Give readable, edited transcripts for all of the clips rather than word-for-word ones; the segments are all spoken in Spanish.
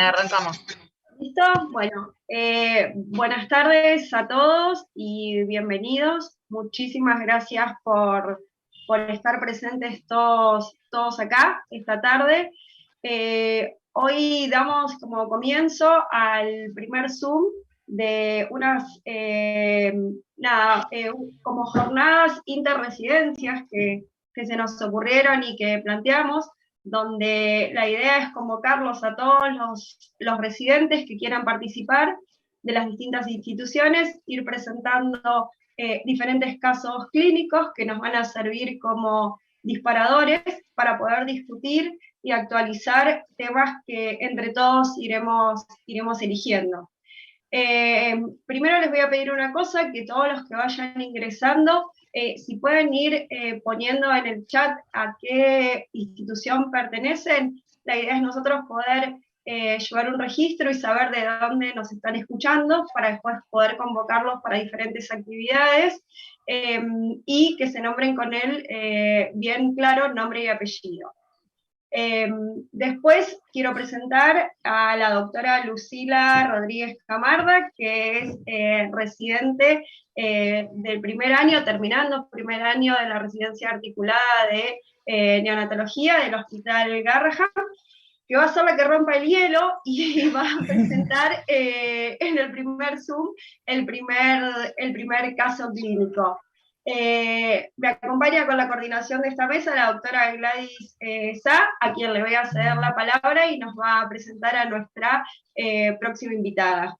Arrancamos. ¿Listo? Bueno, buenas tardes a todos y bienvenidos. Muchísimas gracias por estar presentes todos acá esta tarde. Hoy damos como comienzo al primer Zoom de unas, como jornadas interresidencias que se nos ocurrieron y que planteamos, donde la idea es convocarlos a todos los residentes que quieran participar de las distintas instituciones, ir presentando diferentes casos clínicos que nos van a servir como disparadores para poder discutir y actualizar temas que entre todos iremos eligiendo. Primero les voy a pedir una cosa, que todos los que vayan ingresando, si pueden ir poniendo en el chat a qué institución pertenecen. La idea es nosotros poder llevar un registro y saber de dónde nos están escuchando para después poder convocarlos para diferentes actividades y que se nombren con él bien claro nombre y apellido. Después quiero presentar a la doctora Lucila Rodríguez Camarda, que es residente del primer año, terminando primer año de la residencia articulada de neonatología del Hospital Garrahan, que va a ser la que rompa el hielo y va a presentar en el primer Zoom el primer caso clínico. Me acompaña con la coordinación de esta mesa la doctora Gladys Sá, a quien le voy a ceder la palabra y nos va a presentar a nuestra próxima invitada.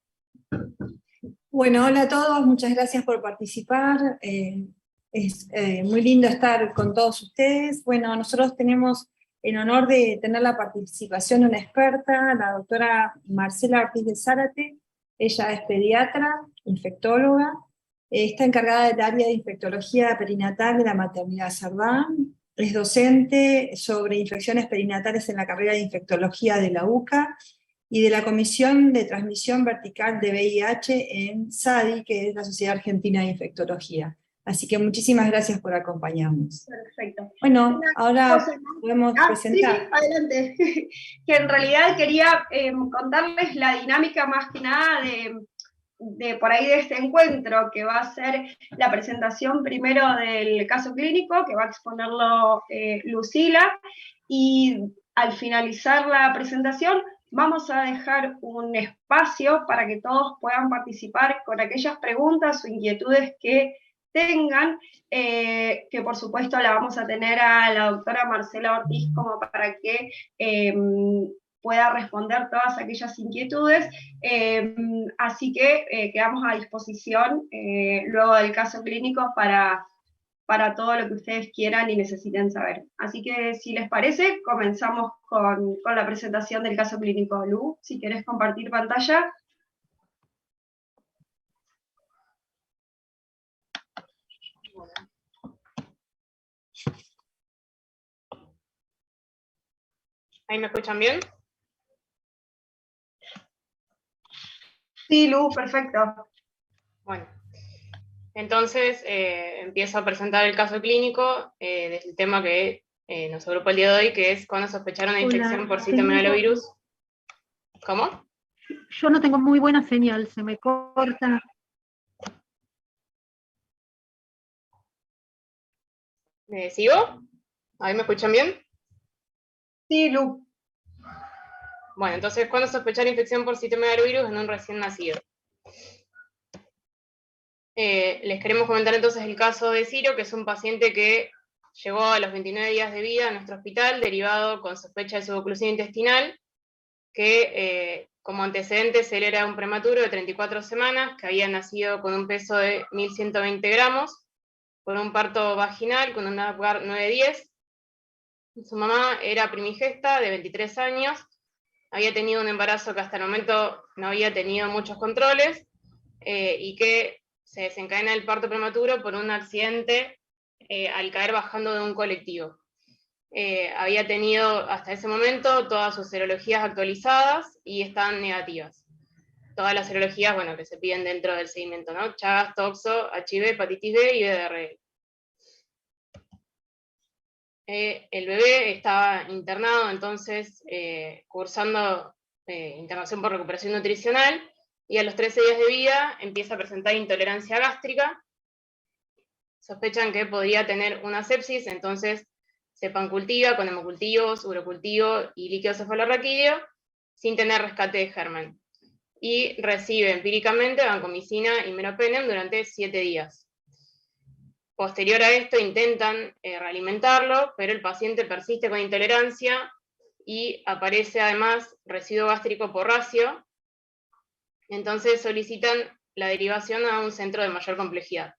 Bueno, hola a todos, muchas gracias por participar. Es muy lindo estar con todos ustedes. Bueno, nosotros tenemos el honor de tener la participación de una experta, la doctora Marcela Ortiz de Zárate. Ella es pediatra, infectóloga, está encargada del área de infectología perinatal de la maternidad Sardán, es docente sobre infecciones perinatales en la carrera de infectología de la UCA, y de la Comisión de Transmisión Vertical de VIH en SADI, que es la Sociedad Argentina de Infectología. Así que muchísimas gracias por acompañarnos. Perfecto. Bueno, ahora podemos presentar. Sí, adelante. Que en realidad quería contarles la dinámica más que nada de por ahí de este encuentro, que va a ser la presentación primero del caso clínico, que va a exponerlo Lucila, y al finalizar la presentación vamos a dejar un espacio para que todos puedan participar con aquellas preguntas o inquietudes que tengan, que por supuesto la vamos a tener a la doctora Marcela Ortiz como para que pueda responder todas aquellas inquietudes, así que quedamos a disposición luego del caso clínico para todo lo que ustedes quieran y necesiten saber. Así que si les parece, comenzamos con la presentación del caso clínico. Lu, si querés compartir pantalla. ¿Ahí me escuchan bien? Sí, Lu, perfecto. Bueno, entonces empiezo a presentar el caso clínico del tema que nos agrupa el día de hoy, que es cuando sospecharon una infección por citomegalovirus. ¿Cómo? Yo no tengo muy buena señal, se me corta. ¿Sigo? ¿Ahí me escuchan bien? Sí, Lu. Bueno, entonces, ¿cuándo sospechar infección por citomegalovirus en un recién nacido? Les queremos comentar entonces el caso de Ciro, que es un paciente que llegó a los 29 días de vida a nuestro hospital, derivado con sospecha de suboclusión intestinal, que como antecedentes él era un prematuro de 34 semanas, que había nacido con un peso de 1.120 gramos, con un parto vaginal, con una NAPGAR 910. Su mamá era primigesta, de 23 años, había tenido un embarazo que hasta el momento no había tenido muchos controles, y que se desencadena el parto prematuro por un accidente al caer bajando de un colectivo. Había tenido hasta ese momento todas sus serologías actualizadas y están negativas. Todas las serologías, bueno, que se piden dentro del seguimiento, ¿no? Chagas, toxo, HIV, hepatitis B y VDR. El bebé estaba internado, entonces, cursando internación por recuperación nutricional, y a los 13 días de vida empieza a presentar intolerancia gástrica. Sospechan que podría tener una sepsis, entonces se pancultiva con hemocultivos, urocultivo y líquido cefalorraquídeo, sin tener rescate de germen. Y recibe empíricamente vancomicina y meropenem durante 7 días. Posterior a esto intentan realimentarlo, pero el paciente persiste con intolerancia y aparece además residuo gástrico porracio, entonces solicitan la derivación a un centro de mayor complejidad.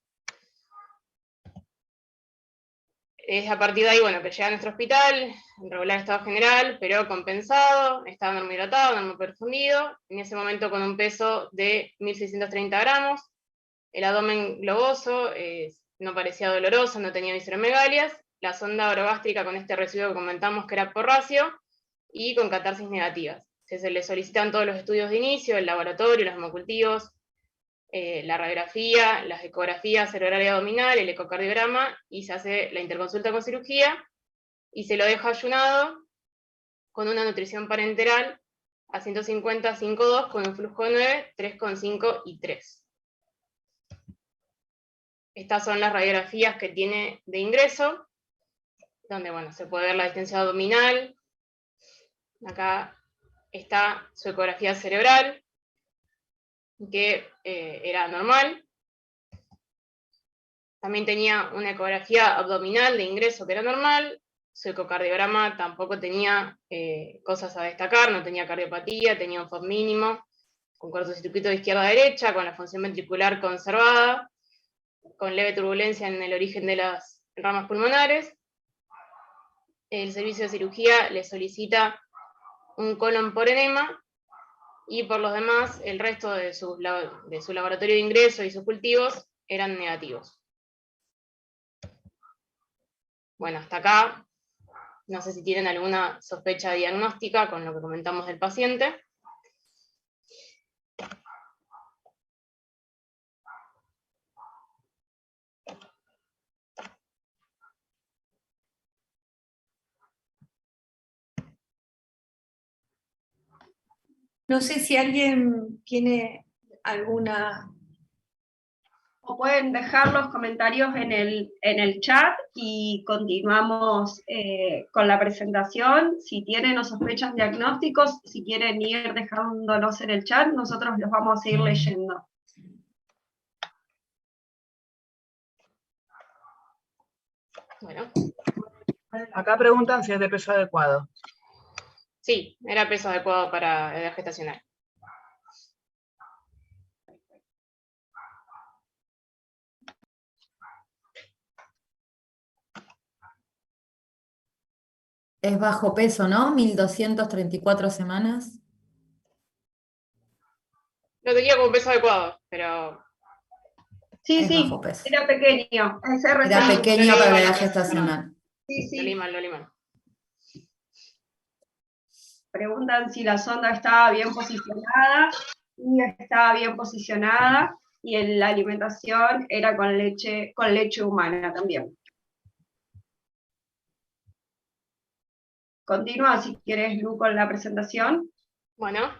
Es a partir de ahí, bueno, que llega a nuestro hospital, en regular estado general, pero compensado, estaba normohidratado, normoperfundido, en ese momento con un peso de 1.630 gramos, el abdomen globoso, no parecía doloroso, no tenía visceromegalias, la sonda orogástrica con este residuo que comentamos que era porracio, y con catarsis negativas. Se le solicitan todos los estudios de inicio, el laboratorio, los hemocultivos, la radiografía, las ecografías cerebral y abdominal, el ecocardiograma, y se hace la interconsulta con cirugía, y se lo deja ayunado con una nutrición parenteral a 150, 5,2, con un flujo de 9, 3,5 y 3. Estas son las radiografías que tiene de ingreso, donde bueno, se puede ver la distensión abdominal. Acá está su ecografía cerebral, que era normal. También tenía una ecografía abdominal de ingreso que era normal. Su ecocardiograma tampoco tenía cosas a destacar, no tenía cardiopatía, tenía un FOB mínimo, con cortocircuito de izquierda a derecha, con la función ventricular conservada, con leve turbulencia en el origen de las ramas pulmonares. El servicio de cirugía le solicita un colon por enema, y por los demás, el resto de su laboratorio de ingreso y sus cultivos eran negativos. Bueno, hasta acá, no sé si tienen alguna sospecha diagnóstica con lo que comentamos del paciente. No sé si alguien tiene alguna... O pueden dejar los comentarios en el chat y continuamos con la presentación. Si tienen o sospechan diagnósticos, si quieren ir dejándolos en el chat, nosotros los vamos a ir leyendo. Bueno. Acá preguntan si es de peso adecuado. Sí, era peso adecuado para edad gestacional. Es bajo peso, ¿no? 1.234 semanas. Lo tenía como peso adecuado, pero... Sí, Es sí, bajo peso. era pequeño. Era pequeño para la edad gestacional. Sí, sí. Lo leí mal. Preguntan si la sonda estaba bien posicionada, y estaba bien posicionada, y la alimentación era con leche humana también. Continúa si quieres, Lu, con la presentación. Bueno.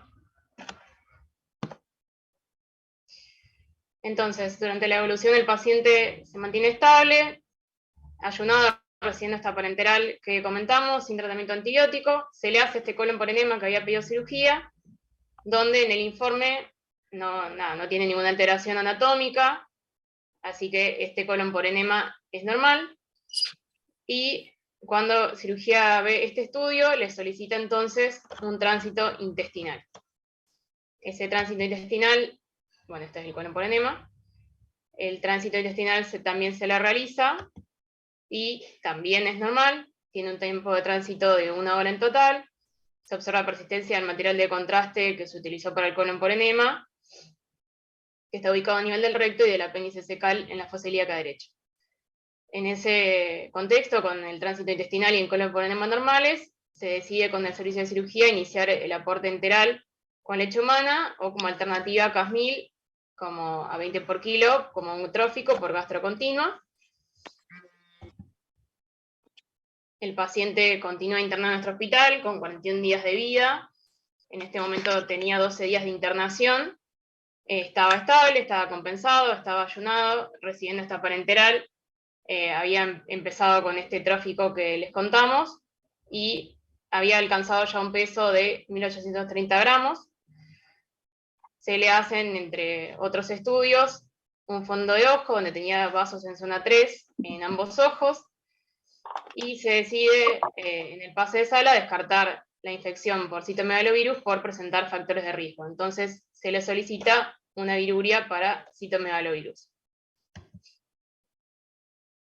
Entonces, durante la evolución el paciente se mantiene estable, ayunado, recibiendo esta parenteral que comentamos, sin tratamiento antibiótico, se le hace este colon por enema que había pedido cirugía, donde en el informe no tiene ninguna alteración anatómica, así que este colon por enema es normal, y cuando cirugía ve este estudio, le solicita entonces un tránsito intestinal. Ese tránsito intestinal, bueno, este es el colon por enema, el tránsito intestinal también se le realiza, y también es normal, tiene un tiempo de tránsito de 1 hora en total, se observa persistencia del material de contraste que se utilizó para el colon por enema, que está ubicado a nivel del recto y del apéndice cecal en la fosa ilíaca derecha. En ese contexto, con el tránsito intestinal y el colon por enema normales, se decide con el servicio de cirugía iniciar el aporte enteral con leche humana, o como alternativa Cas1000, como a 20 por kilo, como un trófico por gastro continua. El paciente continúa internado en nuestro hospital con 41 días de vida, en este momento tenía 12 días de internación, estaba estable, estaba compensado, estaba ayunado, recibiendo esta parenteral, había empezado con este tráfico que les contamos, y había alcanzado ya un peso de 1830 gramos. Se le hacen, entre otros estudios, un fondo de ojo, donde tenía vasos en zona 3 en ambos ojos, y se decide en el pase de sala descartar la infección por citomegalovirus por presentar factores de riesgo. Entonces se le solicita una viruria para citomegalovirus.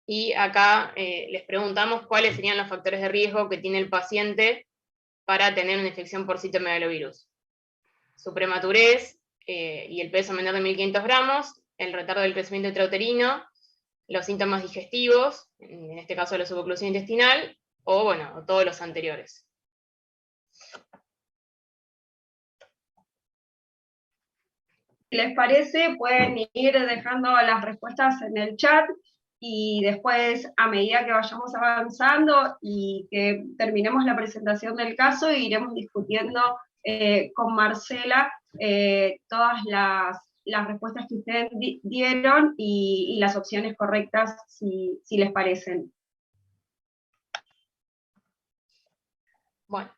Y acá les preguntamos cuáles serían los factores de riesgo que tiene el paciente para tener una infección por citomegalovirus. Su prematurez y el peso menor de 1500 gramos, el retardo del crecimiento intrauterino, los síntomas digestivos, en este caso la suboclusión intestinal, o bueno, todos los anteriores. Si les parece, pueden ir dejando las respuestas en el chat, y después, a medida que vayamos avanzando y que terminemos la presentación del caso, iremos discutiendo con Marcela todas las respuestas que ustedes dieron y las opciones correctas, si les parecen. Bueno,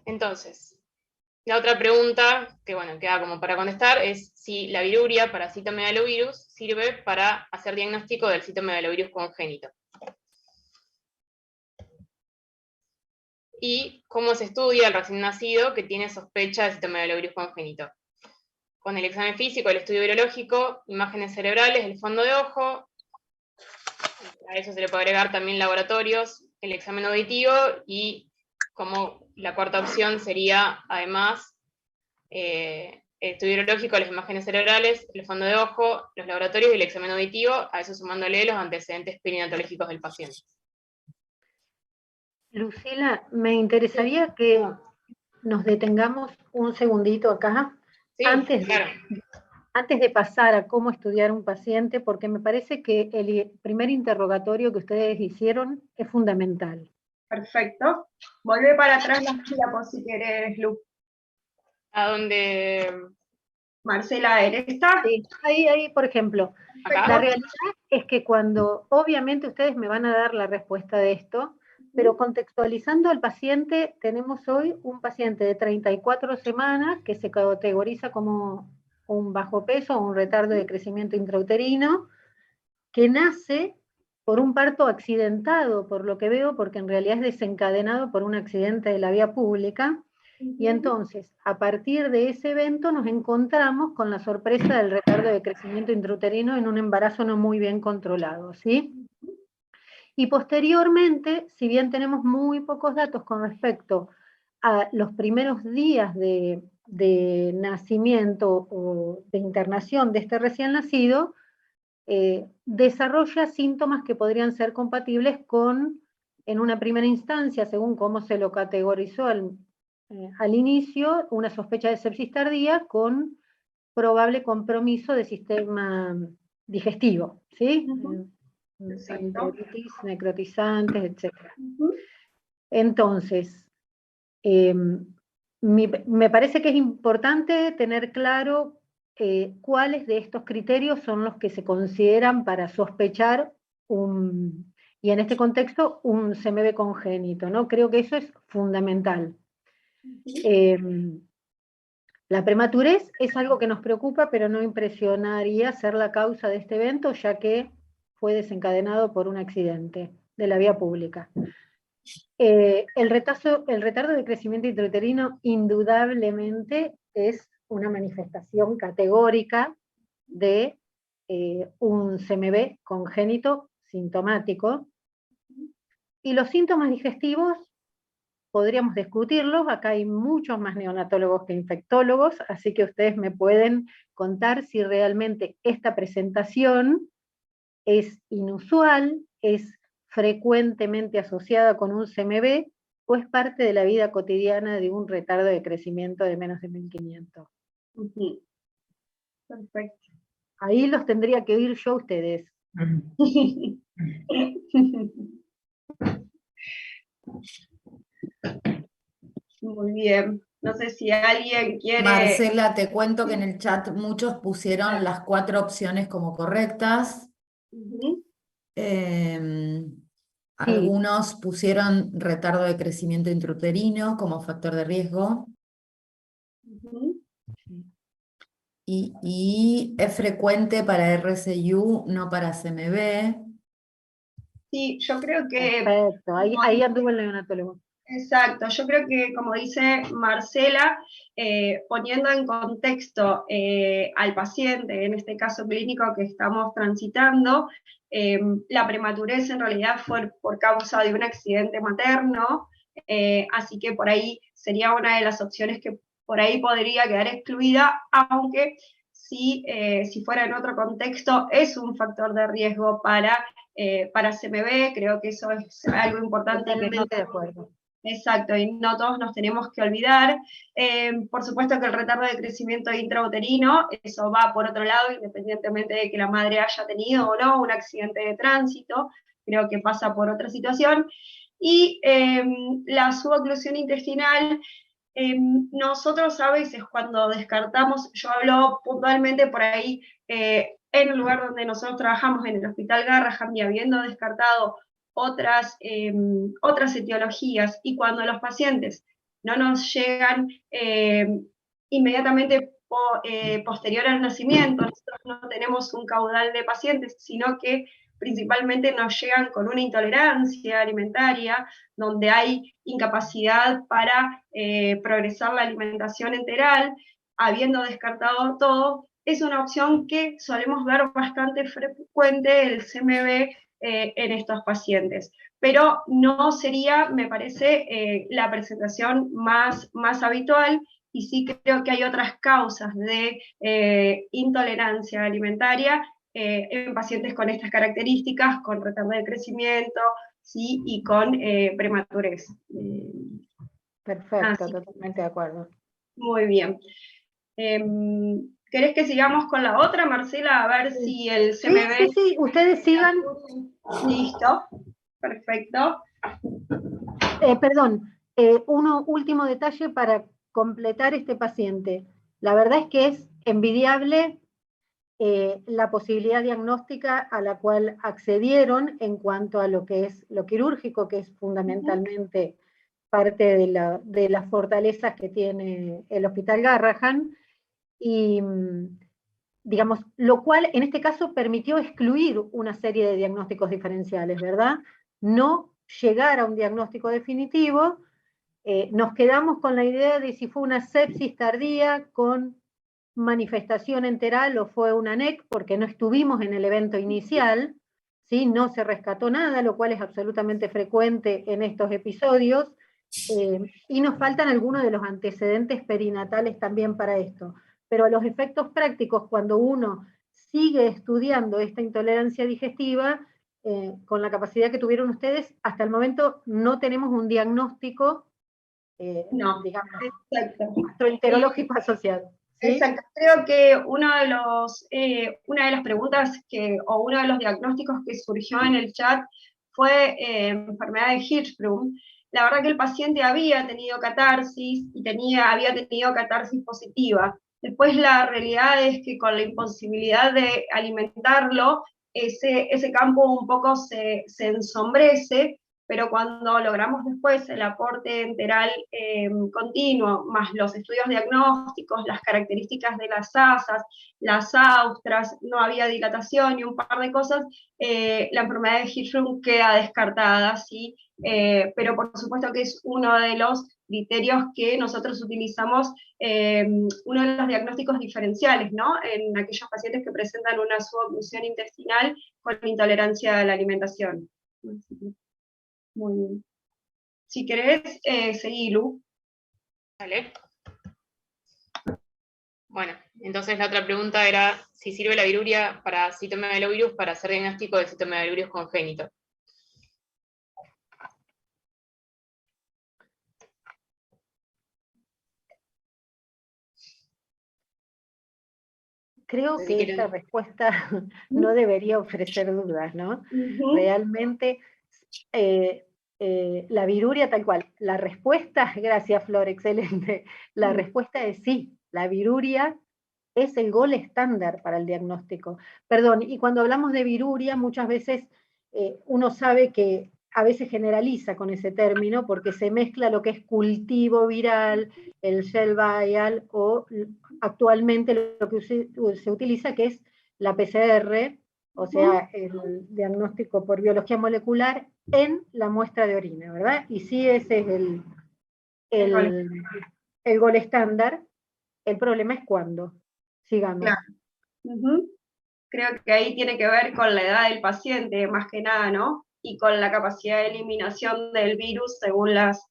entonces, la otra pregunta, que bueno, queda como para contestar, es si la viruria para citomegalovirus sirve para hacer diagnóstico del citomegalovirus congénito. Y cómo se estudia al recién nacido que tiene sospecha de citomegalovirus congénito. Con el examen físico, el estudio virológico, imágenes cerebrales, el fondo de ojo, a eso se le puede agregar también laboratorios, el examen auditivo, y como la cuarta opción sería, además, el estudio virológico, las imágenes cerebrales, el fondo de ojo, los laboratorios y el examen auditivo, a eso sumándole los antecedentes perinatológicos del paciente. Lucila, me interesaría que nos detengamos un segundito acá, Sí, antes claro. de pasar a cómo estudiar un paciente, porque me parece que el primer interrogatorio que ustedes hicieron es fundamental. Perfecto. Volvé para atrás la diapositiva si querés, Lu. ¿A dónde? Marcela, ¿está? Sí, ahí, por ejemplo, Acá. la realidad es que cuando, obviamente ustedes me van a dar la respuesta de esto, pero contextualizando al paciente, tenemos hoy un paciente de 34 semanas que se categoriza como un bajo peso o un retardo de crecimiento intrauterino, que nace por un parto accidentado, por lo que veo, porque en realidad es desencadenado por un accidente de la vía pública, y entonces, a partir de ese evento nos encontramos con la sorpresa del retardo de crecimiento intrauterino en un embarazo no muy bien controlado, ¿sí? Y posteriormente, si bien tenemos muy pocos datos con respecto a los primeros días de nacimiento o de internación de este recién nacido, desarrolla síntomas que podrían ser compatibles con, en una primera instancia, según cómo se lo categorizó al inicio, una sospecha de sepsis tardía con probable compromiso del sistema digestivo, ¿sí? Enteritis, necrotizantes, etc. Entonces, me parece que es importante tener claro cuáles de estos criterios son los que se consideran para sospechar y en este contexto, un CMV congénito, ¿no? Creo que eso es fundamental. La prematurez es algo que nos preocupa, pero no impresionaría ser la causa de este evento, ya que fue desencadenado por un accidente de la vía pública. El retardo de crecimiento intrauterino indudablemente es una manifestación categórica de un CMV congénito sintomático, y los síntomas digestivos podríamos discutirlos. Acá hay muchos más neonatólogos que infectólogos, así que ustedes me pueden contar si realmente esta presentación es inusual, es frecuentemente asociada con un CMV, o es parte de la vida cotidiana de un retardo de crecimiento de menos de 1500. Perfecto. Ahí los tendría que oír yo a ustedes. Muy bien. No sé si alguien quiere... Marcela, te cuento que en el chat muchos pusieron las 4 opciones como correctas. Ujú, Algunos pusieron retardo de crecimiento intrauterino como factor de riesgo. ujú. Y es frecuente para RCU, no para CMV. Sí, yo creo que... Perfecto, ahí anduvo el neonatólogo. Exacto, yo creo que como dice Marcela, poniendo en contexto al paciente, en este caso clínico que estamos transitando, la prematurez en realidad fue por causa de un accidente materno, así que por ahí sería una de las opciones que por ahí podría quedar excluida, aunque si fuera en otro contexto es un factor de riesgo para CMV, creo que eso es algo importante y que no... Totalmente de acuerdo. Exacto, y no todos nos tenemos que olvidar. Por supuesto que el retardo de crecimiento intrauterino, eso va por otro lado, independientemente de que la madre haya tenido o no un accidente de tránsito, creo que pasa por otra situación. Y la suboclusión intestinal, nosotros a veces cuando descartamos, yo hablo puntualmente por ahí, en el lugar donde nosotros trabajamos, en el Hospital Garrahan, y habiendo descartado otras etiologías, y cuando los pacientes no nos llegan inmediatamente posterior al nacimiento, nosotros no tenemos un caudal de pacientes, sino que principalmente nos llegan con una intolerancia alimentaria, donde hay incapacidad para progresar la alimentación enteral, habiendo descartado todo, es una opción que solemos ver bastante frecuente el CMV en estos pacientes. Pero no sería, me parece, la presentación más habitual, y sí creo que hay otras causas de intolerancia alimentaria en pacientes con estas características, con retardo de crecimiento, ¿sí? Y con prematurez. Perfecto, totalmente de acuerdo. Muy bien. ¿Querés que sigamos con la otra, Marcela? A ver si el CMV... Sí, ustedes sigan. Listo, perfecto. Perdón, uno último detalle para completar este paciente. La verdad es que es envidiable la posibilidad diagnóstica a la cual accedieron en cuanto a lo que es lo quirúrgico, que es fundamentalmente parte de las fortalezas que tiene el Hospital Garrahan, y digamos, lo cual en este caso permitió excluir una serie de diagnósticos diferenciales, ¿verdad? No llegar a un diagnóstico definitivo, nos quedamos con la idea de si fue una sepsis tardía con manifestación enteral o fue una NEC, porque no estuvimos en el evento inicial, ¿sí? No se rescató nada, lo cual es absolutamente frecuente en estos episodios, y nos faltan algunos de los antecedentes perinatales también para esto. Pero a los efectos prácticos, cuando uno sigue estudiando esta intolerancia digestiva, con la capacidad que tuvieron ustedes, hasta el momento no tenemos un diagnóstico, No, digamos, exacto. gastroenterológico asociado. ¿Sí? Exacto. Creo que una de las preguntas o uno de los diagnósticos que surgió en el chat fue enfermedad de Hirschsprung. La verdad que el paciente había tenido catarsis y había tenido catarsis positiva. Después la realidad es que con la imposibilidad de alimentarlo, ese campo un poco se ensombrece, pero cuando logramos después el aporte enteral continuo, más los estudios diagnósticos, las características de las asas, las austras, no había dilatación y un par de cosas, la enfermedad de Hirschsprung queda descartada, ¿sí? Pero por supuesto que es uno de los criterios que nosotros utilizamos, uno de los diagnósticos diferenciales, ¿no? En aquellos pacientes que presentan una suboclusión intestinal con intolerancia a la alimentación. Muy bien. Si querés, seguí, Lu. Vale. Bueno, entonces la otra pregunta era si sirve la viruria para citomegalovirus para hacer diagnóstico de citomegalovirus congénito. Creo Si que quieren. esta respuesta no debería ofrecer dudas, ¿no? Uh-huh. Realmente la viruria tal cual. La respuesta, gracias Flor, excelente. La respuesta es sí, la viruria es el gol estándar para el diagnóstico. Perdón, y cuando hablamos de viruria, muchas veces uno sabe que a veces generaliza con ese término, porque se mezcla lo que es cultivo viral, el shell vial, o actualmente lo que se utiliza, que es la PCR, o sea, el diagnóstico por biología molecular en la muestra de orina, ¿verdad? Y sí, ese es el gol estándar. El problema es cuándo. Sigamos. Claro. Creo que ahí tiene que ver con la edad del paciente, más que nada, ¿no? Y con la capacidad de eliminación del virus según las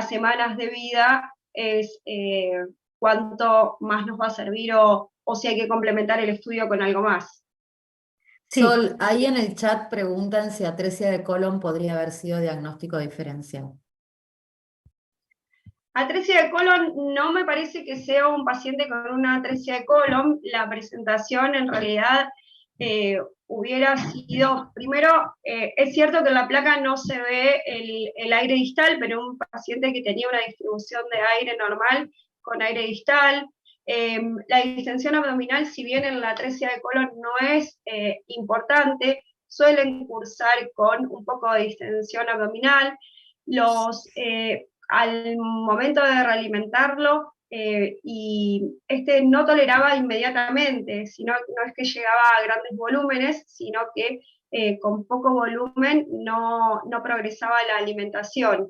semanas de vida, es cuánto más nos va a servir o si hay que complementar el estudio con algo más. Sí. Sol, ahí en el chat preguntan si atresia de colon podría haber sido diagnóstico diferencial. Atresia de colon no me parece que sea un paciente con una atresia de colon. La presentación en realidad hubiera sido, primero, es cierto que en la placa no se ve el aire distal, pero un paciente que tenía una distribución de aire normal con aire distal. La distensión abdominal, si bien en la atresia de colon no es importante, suelen cursar con un poco de distensión abdominal. Al momento de realimentarlo, y no toleraba inmediatamente, sino no es que llegaba a grandes volúmenes, sino que con poco volumen no progresaba la alimentación.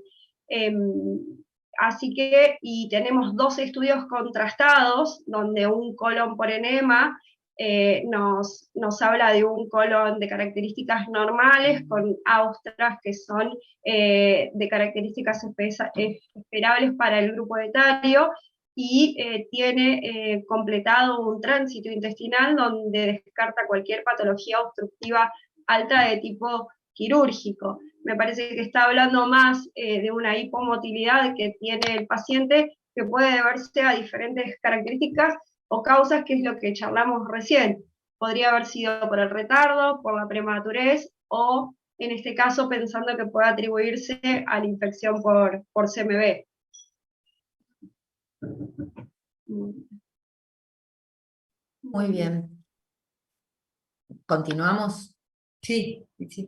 Así que, y tenemos 2 estudios contrastados, donde un colon por enema nos habla de un colon de características normales, con austras que son de características esperables para el grupo etario, y tiene completado un tránsito intestinal donde descarta cualquier patología obstructiva alta de tipo quirúrgico. Me parece que está hablando más de una hipomotilidad que tiene el paciente, que puede deberse a diferentes características o causas, que es lo que charlamos recién. Podría haber sido por el retardo, por la prematurez, o en este caso pensando que puede atribuirse a la infección por CMV. Muy bien. ¿Continuamos? Sí, sí.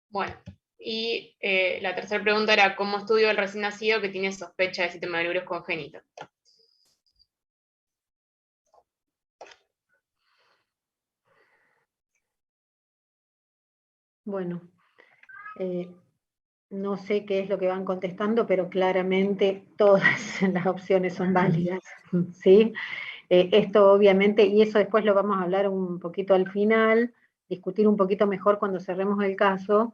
Bueno, y la tercera pregunta era, ¿cómo estudio al recién nacido que tiene sospecha de citomegalovirus congénito? Bueno, no sé qué es lo que van contestando, pero claramente todas las opciones son válidas, ¿sí? Esto obviamente, y eso después lo vamos a hablar un poquito al final, discutir un poquito mejor cuando cerremos el caso,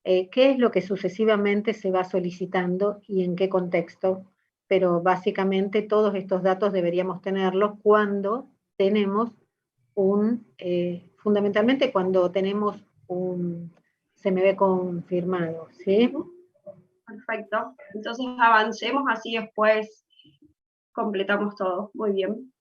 qué es lo que sucesivamente se va solicitando y en qué contexto, pero básicamente todos estos datos deberíamos tenerlos cuando tenemos fundamentalmente cuando tenemos un CMV confirmado, ¿sí? Perfecto. Entonces avancemos, así después completamos todo. Muy bien.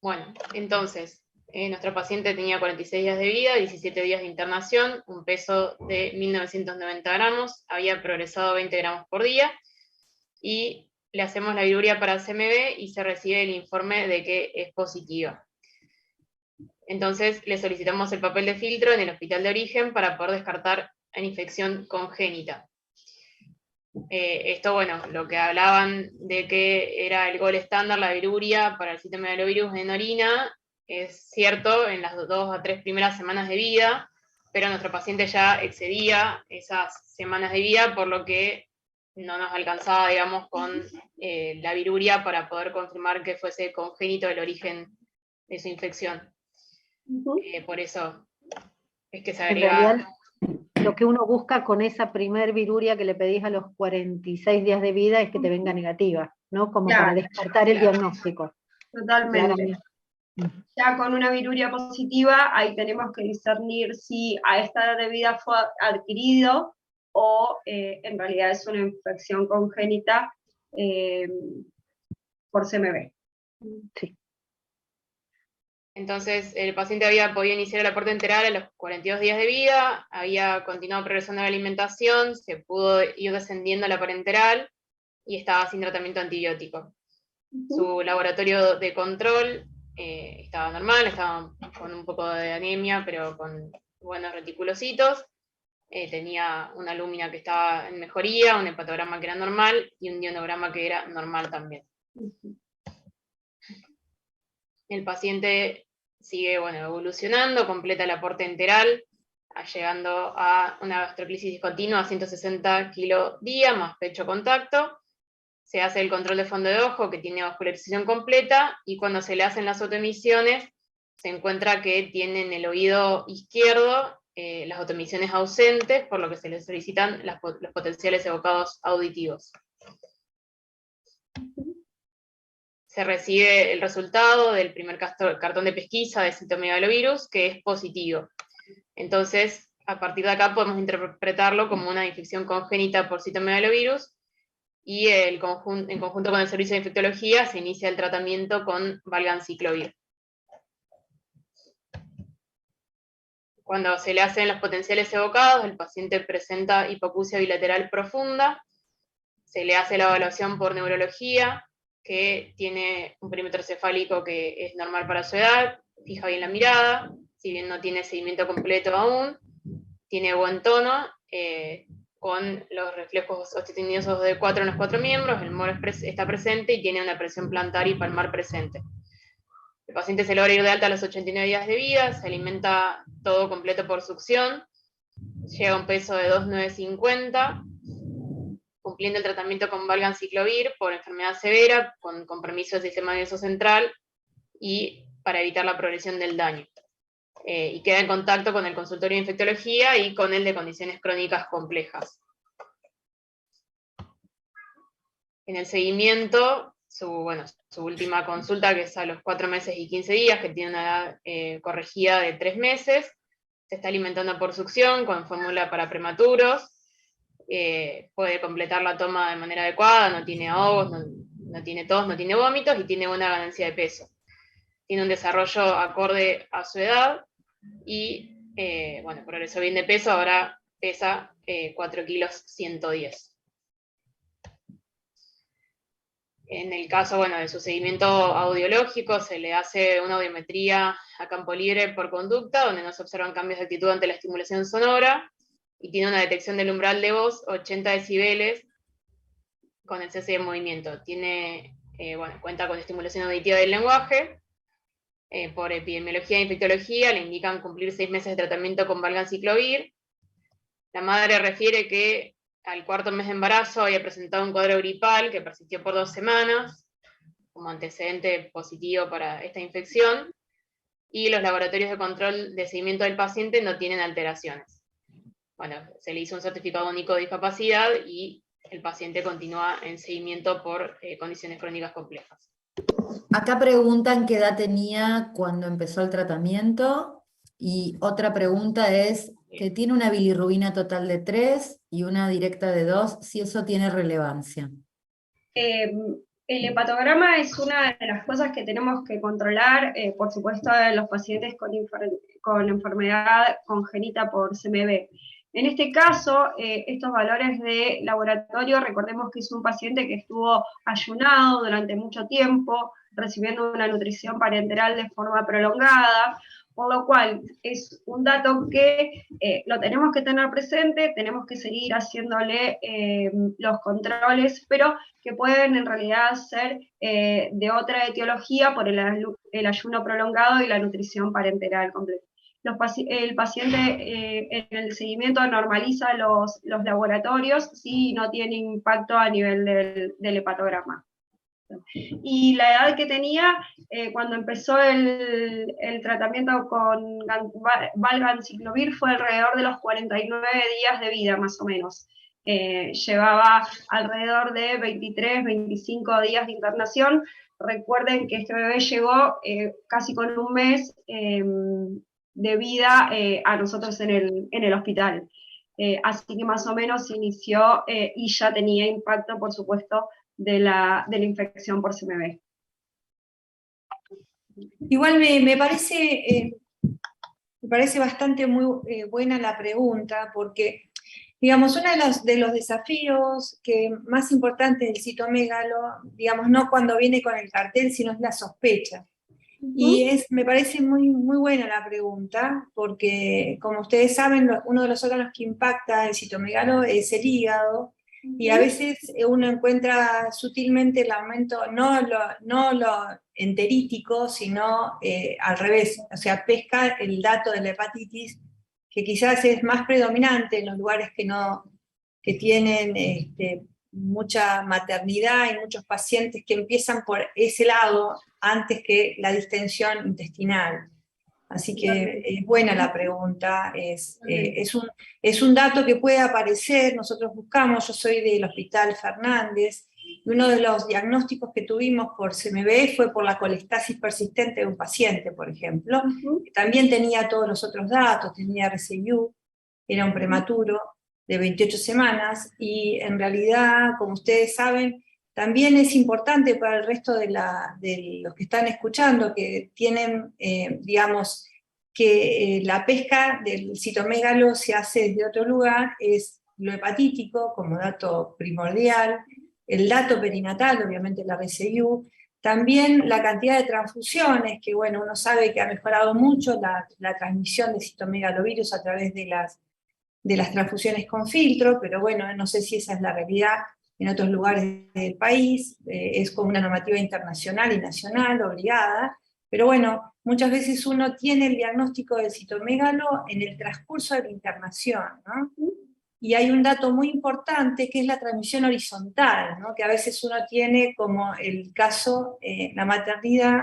Bueno, entonces, nuestra paciente tenía 46 días de vida, 17 días de internación, un peso de 1990 gramos, había progresado 20 gramos por día, y le hacemos la viruria para CMV y se recibe el informe de que es positiva. Entonces le solicitamos el papel de filtro en el hospital de origen para poder descartar una infección congénita. Esto, bueno, lo que hablaban de que era el gol estándar, la viruria para el citomegalovirus en orina, es cierto en las 2 a 3 primeras semanas de vida, pero nuestro paciente ya excedía esas semanas de vida, por lo que no nos alcanzaba, digamos, con la viruria para poder confirmar que fuese congénito el origen de su infección. Por eso es que se agrega... En realidad, lo que uno busca con esa primer viruria que le pedís a los 46 días de vida es que te venga negativa, ¿no? Como claro, para descartar el diagnóstico. Totalmente. Claramente. Ya con una viruria positiva, ahí tenemos que discernir si a esta edad de vida fue adquirido o en realidad es una infección congénita por CMV. Sí. Entonces, el paciente había podido iniciar el aporte enteral a los 42 días de vida, había continuado progresando la alimentación, se pudo ir descendiendo la parenteral y estaba sin tratamiento antibiótico. Su laboratorio de control estaba normal, estaba con un poco de anemia, pero con buenos reticulocitos. Tenía una lúmina que estaba en mejoría, un hepatograma que era normal y un ionograma que era normal también. El paciente sigue evolucionando, completa el aporte enteral, llegando a una gastroclisis continua a 160 kg día, más pecho contacto. Se hace el control de fondo de ojo, que tiene vascularización completa, y cuando se le hacen las autoemisiones, se encuentra que tiene en el oído izquierdo las autoemisiones ausentes, por lo que se le solicitan los potenciales evocados auditivos. Se recibe el resultado del primer cartón de pesquisa de citomegalovirus, que es positivo. Entonces, a partir de acá podemos interpretarlo como una infección congénita por citomegalovirus, y en conjunto con el servicio de infectología se inicia el tratamiento con valganciclovir. Cuando se le hacen los potenciales evocados, el paciente presenta hipoacusia bilateral profunda, se le hace la evaluación por neurología, que tiene un perímetro cefálico que es normal para su edad, fija bien la mirada, si bien no tiene seguimiento completo aún, tiene buen tono, con los reflejos osteoteninosos de 4 en los 4 miembros, el moro está presente y tiene una presión plantar y palmar presente. El paciente se logra ir de alta a los 89 días de vida, se alimenta todo completo por succión, llega a un peso de 2,950, cumpliendo el tratamiento con valganciclovir por enfermedad severa, con compromiso del sistema nervioso central y para evitar la progresión del daño. Y queda en contacto con el consultorio de infectología y con el de condiciones crónicas complejas. En el seguimiento, su última consulta, que es a los 4 meses y 15 días, que tiene una edad corregida de 3 meses, se está alimentando por succión con fórmula para prematuros, puede completar la toma de manera adecuada, no tiene ahogos, no tiene tos, no tiene vómitos y tiene buena ganancia de peso. Tiene un desarrollo acorde a su edad y, progresó bien de peso, ahora pesa 4 kilos 110. En el caso de su seguimiento audiológico, se le hace una audiometría a campo libre por conducta, donde no se observan cambios de actitud ante la estimulación sonora, y tiene una detección del umbral de voz 80 decibeles con el cese de movimiento. Cuenta con estimulación auditiva del lenguaje. Por epidemiología e infectología le indican cumplir 6 meses de tratamiento con valganciclovir. La madre refiere que al 4.º mes de embarazo había presentado un cuadro gripal que persistió por 2 semanas, como antecedente positivo para esta infección, y los laboratorios de control de seguimiento del paciente no tienen alteraciones. Se le hizo un certificado único de discapacidad y el paciente continúa en seguimiento por condiciones crónicas complejas. Acá preguntan qué edad tenía cuando empezó el tratamiento, y otra pregunta es que tiene una bilirrubina total de 3 y una directa de 2, si eso tiene relevancia. El hepatograma es una de las cosas que tenemos que controlar, por supuesto, en los pacientes con enfermedad congénita por CMV. En este caso, estos valores de laboratorio, recordemos que es un paciente que estuvo ayunado durante mucho tiempo, recibiendo una nutrición parenteral de forma prolongada, por lo cual es un dato que lo tenemos que tener presente, tenemos que seguir haciéndole los controles, pero que pueden en realidad ser de otra etiología por el ayuno prolongado y la nutrición parenteral completa. El paciente en el seguimiento normaliza los laboratorios si no tiene impacto a nivel del hepatograma. Y la edad que tenía cuando empezó el tratamiento con valganciclovir fue alrededor de los 49 días de vida, más o menos. Llevaba alrededor de 23, 25 días de internación. Recuerden que este bebé llegó casi con un mes de vida a nosotros en el hospital. Así que más o menos se inició y ya tenía impacto, por supuesto, de la infección por CMV. Igual me parece bastante muy buena la pregunta, porque, digamos, uno de los desafíos más importantes del citomegalo, digamos, no cuando viene con el cartel, sino es la sospecha. Y me parece muy, muy buena la pregunta, porque como ustedes saben, uno de los órganos que impacta el citomegalo es el hígado, y a veces uno encuentra sutilmente el aumento, no lo enterítico, sino al revés, o sea, pesca el dato de la hepatitis, que quizás es más predominante en los lugares que tienen mucha maternidad y muchos pacientes que empiezan por ese lado antes que la distensión intestinal. Así que es buena la pregunta, es un dato que puede aparecer, nosotros buscamos, yo soy del Hospital Fernández, y uno de los diagnósticos que tuvimos por CMV fue por la colestasis persistente de un paciente, por ejemplo, que también tenía todos los otros datos, tenía RCU, era un prematuro de 28 semanas, y en realidad, como ustedes saben, también es importante para el resto de los que están escuchando, que tienen, digamos, que la pesca del citomegalo se hace desde otro lugar, es lo hepatítico como dato primordial, el dato perinatal, obviamente la RCU, también la cantidad de transfusiones, que bueno, uno sabe que ha mejorado mucho la transmisión de citomegalovirus a través de las transfusiones con filtro, pero bueno, no sé si esa es la realidad en otros lugares del país, es como una normativa internacional y nacional obligada, pero bueno, muchas veces uno tiene el diagnóstico del citomegalo en el transcurso de la internación, ¿no? Y hay un dato muy importante que es la transmisión horizontal, ¿no? Que a veces uno tiene como el caso, la maternidad,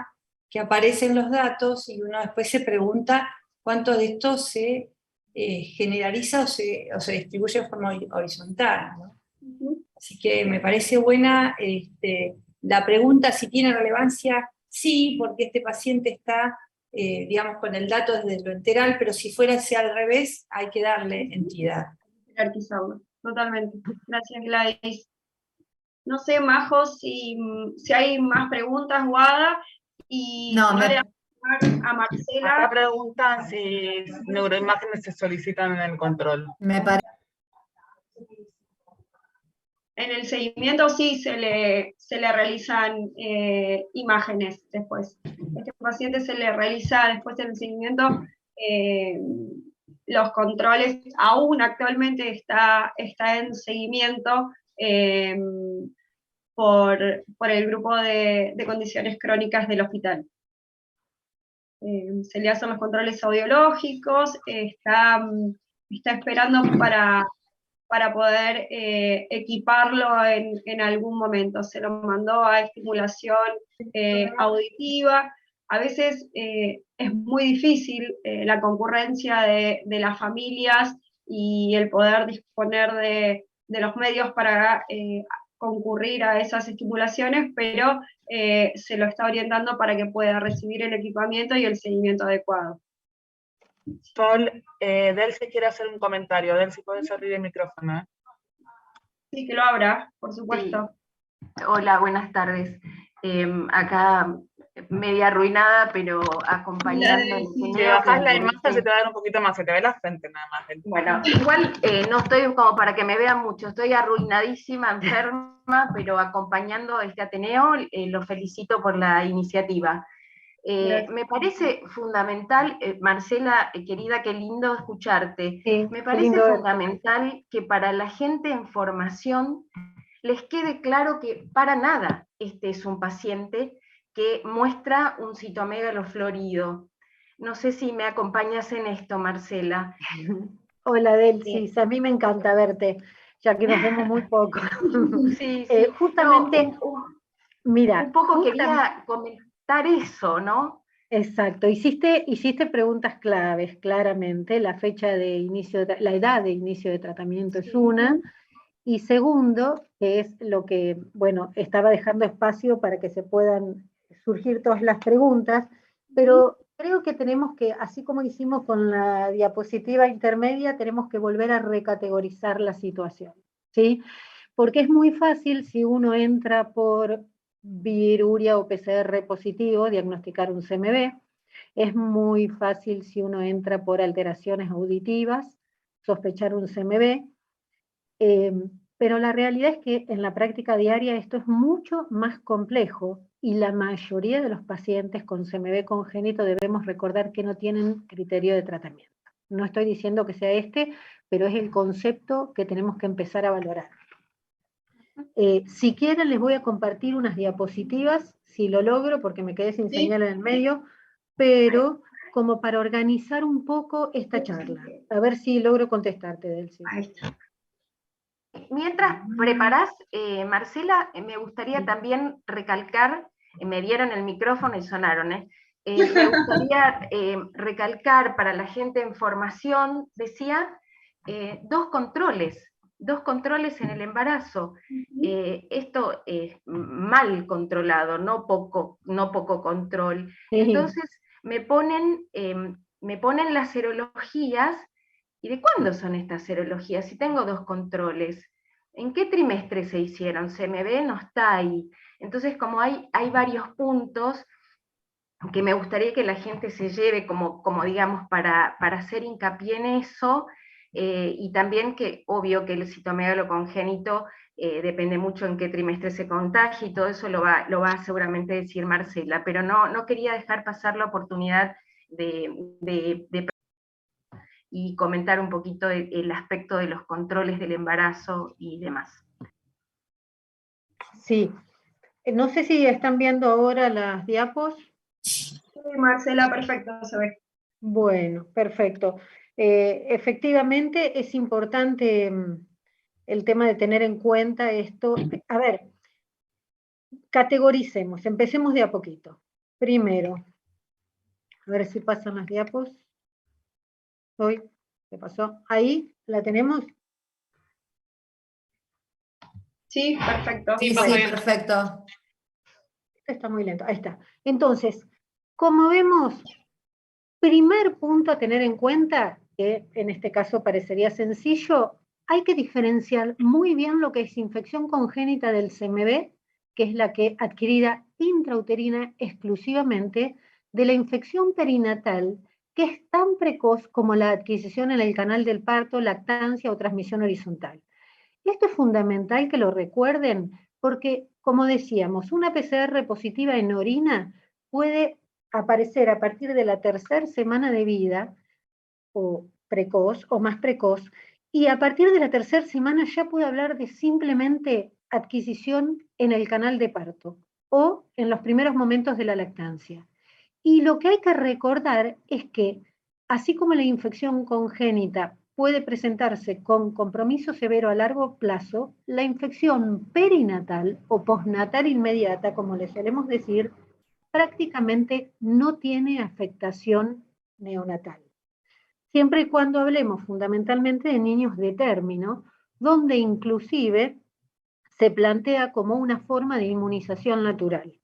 que aparece en los datos y uno después se pregunta cuánto de esto se generaliza o se distribuye de forma horizontal, ¿no? Así que me parece buena la pregunta, si tiene relevancia, sí, porque este paciente está, digamos, con el dato desde lo enteral, pero si fuera hacia al revés, hay que darle entidad. Jerarquizarlo, totalmente. Gracias, Gladys. No sé, Majo, si hay más preguntas, Guada, y No, a Marcela. Acá preguntan si neuroimágenes se solicitan en el control. me parece. En el seguimiento sí se le realizan imágenes después. Este paciente se le realiza después en el seguimiento los controles, aún actualmente está en seguimiento por el grupo de condiciones crónicas del hospital. Se le hacen los controles audiológicos, está esperando para poder equiparlo en algún momento. Se lo mandó a estimulación auditiva. A veces es muy difícil la concurrencia de las familias y el poder disponer de los medios para concurrir a esas estimulaciones, pero se lo está orientando para que pueda recibir el equipamiento y el seguimiento adecuado. Sol, Delcy quiere hacer un comentario. Delcy, ¿puedes abrir el micrófono? Sí, que lo abra, por supuesto. Sí. Hola, buenas tardes. Acá media arruinada, pero acompañando. Si bajás la imagen se te va a ver un poquito más, se te ve la frente nada más. Bueno, igual no estoy como para que me vean mucho, estoy arruinadísima, enferma, pero acompañando este Ateneo, lo felicito por la iniciativa. Me parece fundamental, Marcela, querida, qué lindo escucharte. Sí, me parece fundamental que para la gente en formación les quede claro que para nada este es un paciente que muestra un citomegalo florido. No sé si me acompañas en esto, Marcela. Hola, Delcy, a mí me encanta verte, ya que nos vemos muy poco. Sí, justamente, mira, un poco quería comentar eso, ¿no? Exacto, hiciste preguntas claves, claramente. La fecha de inicio, la edad de inicio de tratamiento es una, y segundo, que es lo que, bueno, estaba dejando espacio para que se puedan surgir todas las preguntas, pero creo que tenemos que, así como hicimos con la diapositiva intermedia, tenemos que volver a recategorizar la situación, ¿sí? Porque es muy fácil si uno entra por viruria o PCR positivo, diagnosticar un CMV. Es muy fácil si uno entra por alteraciones auditivas, sospechar un CMV, pero la realidad es que en la práctica diaria esto es mucho más complejo y la mayoría de los pacientes con CMV congénito debemos recordar que no tienen criterio de tratamiento. No estoy diciendo que sea este, pero es el concepto que tenemos que empezar a valorar. Si quieren les voy a compartir unas diapositivas, si lo logro, porque me quedé sin señal en el medio, pero como para organizar un poco esta charla. A ver si logro contestarte, Delcy. Ahí está. Mientras preparás, Marcela, me gustaría también recalcar, me dieron el micrófono y sonaron, me gustaría recalcar para la gente en formación, decía, dos controles en el embarazo. Esto es mal controlado, no poco control. Sí. Entonces me ponen las serologías. ¿Y de cuándo son estas serologías? Si tengo dos controles, ¿en qué trimestre se hicieron? CMV no está ahí. Entonces, como hay varios puntos que me gustaría que la gente se lleve como digamos, para hacer hincapié en eso, y también que, obvio, que el citomegalo congénito depende mucho en qué trimestre se contagie, y todo eso lo va seguramente decir Marcela, pero no quería dejar pasar la oportunidad de y comentar un poquito el aspecto de los controles del embarazo y demás. Sí. No sé si están viendo ahora las diapos. Sí, Marcela, perfecto, se ve. Bueno, perfecto. Efectivamente es importante el tema de tener en cuenta esto. A ver, categoricemos, empecemos de a poquito. Primero, a ver si pasan las diapos. ¿Qué pasó? Ahí, ¿la tenemos? Sí, perfecto. Sí, Sí, pasó bien. perfecto. Está muy lento, ahí está. Entonces, como vemos, primer punto a tener en cuenta, que en este caso parecería sencillo, hay que diferenciar muy bien lo que es infección congénita del CMV, que es la que adquirida intrauterina exclusivamente, de la infección perinatal, que es tan precoz como la adquisición en el canal del parto, lactancia o transmisión horizontal. Esto es fundamental que lo recuerden, porque, como decíamos, una PCR positiva en orina puede aparecer a partir de la tercera semana de vida, o precoz, o más precoz, y a partir de la tercera semana ya puede hablar de simplemente adquisición en el canal de parto, o en los primeros momentos de la lactancia. Y lo que hay que recordar es que, así como la infección congénita puede presentarse con compromiso severo a largo plazo, la infección perinatal o postnatal inmediata, como le solemos decir, prácticamente no tiene afectación neonatal. Siempre y cuando hablemos fundamentalmente de niños de término, donde inclusive se plantea como una forma de inmunización natural.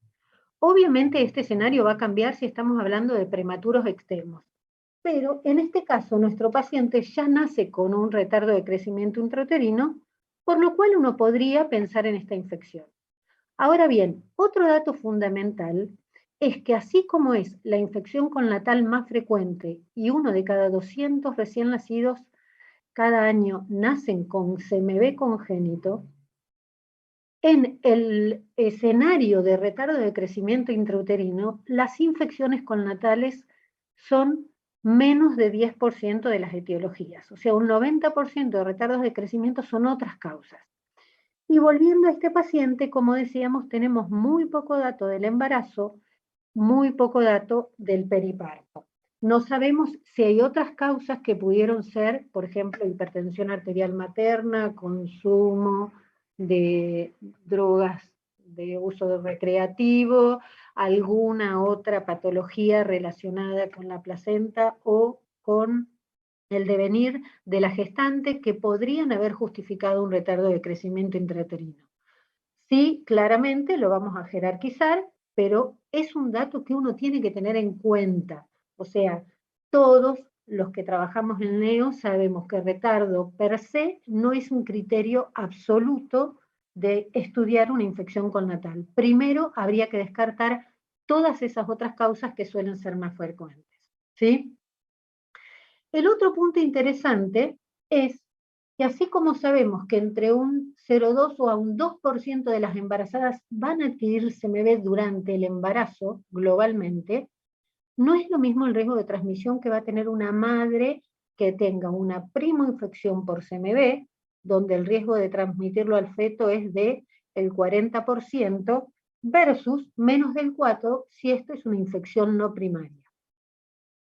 Obviamente este escenario va a cambiar si estamos hablando de prematuros extremos, pero en este caso nuestro paciente ya nace con un retardo de crecimiento intrauterino, por lo cual uno podría pensar en esta infección. Ahora bien, otro dato fundamental es que así como es la infección connatal más frecuente y 1 de cada 200 recién nacidos cada año nacen con CMV congénito, en el escenario de retardo de crecimiento intrauterino, las infecciones connatales son menos de 10% de las etiologías, o sea, un 90% de retardos de crecimiento son otras causas. Y volviendo a este paciente, como decíamos, tenemos muy poco dato del embarazo, muy poco dato del periparto. No sabemos si hay otras causas que pudieron ser, por ejemplo, hipertensión arterial materna, consumo de drogas de uso recreativo, alguna otra patología relacionada con la placenta o con el devenir de la gestante que podrían haber justificado un retardo de crecimiento intrauterino. Sí, claramente lo vamos a jerarquizar, pero es un dato que uno tiene que tener en cuenta. O sea, todos los que trabajamos en NEO sabemos que retardo per se no es un criterio absoluto de estudiar una infección colnatal. Primero habría que descartar todas esas otras causas que suelen ser más frecuentes, ¿sí? El otro punto interesante es que así como sabemos que entre un 0,2 o a un 2% de las embarazadas van a adquirir CMV durante el embarazo globalmente, no es lo mismo el riesgo de transmisión que va a tener una madre que tenga una primoinfección por CMV, donde el riesgo de transmitirlo al feto es de el 40%, versus menos del 4% si esto es una infección no primaria.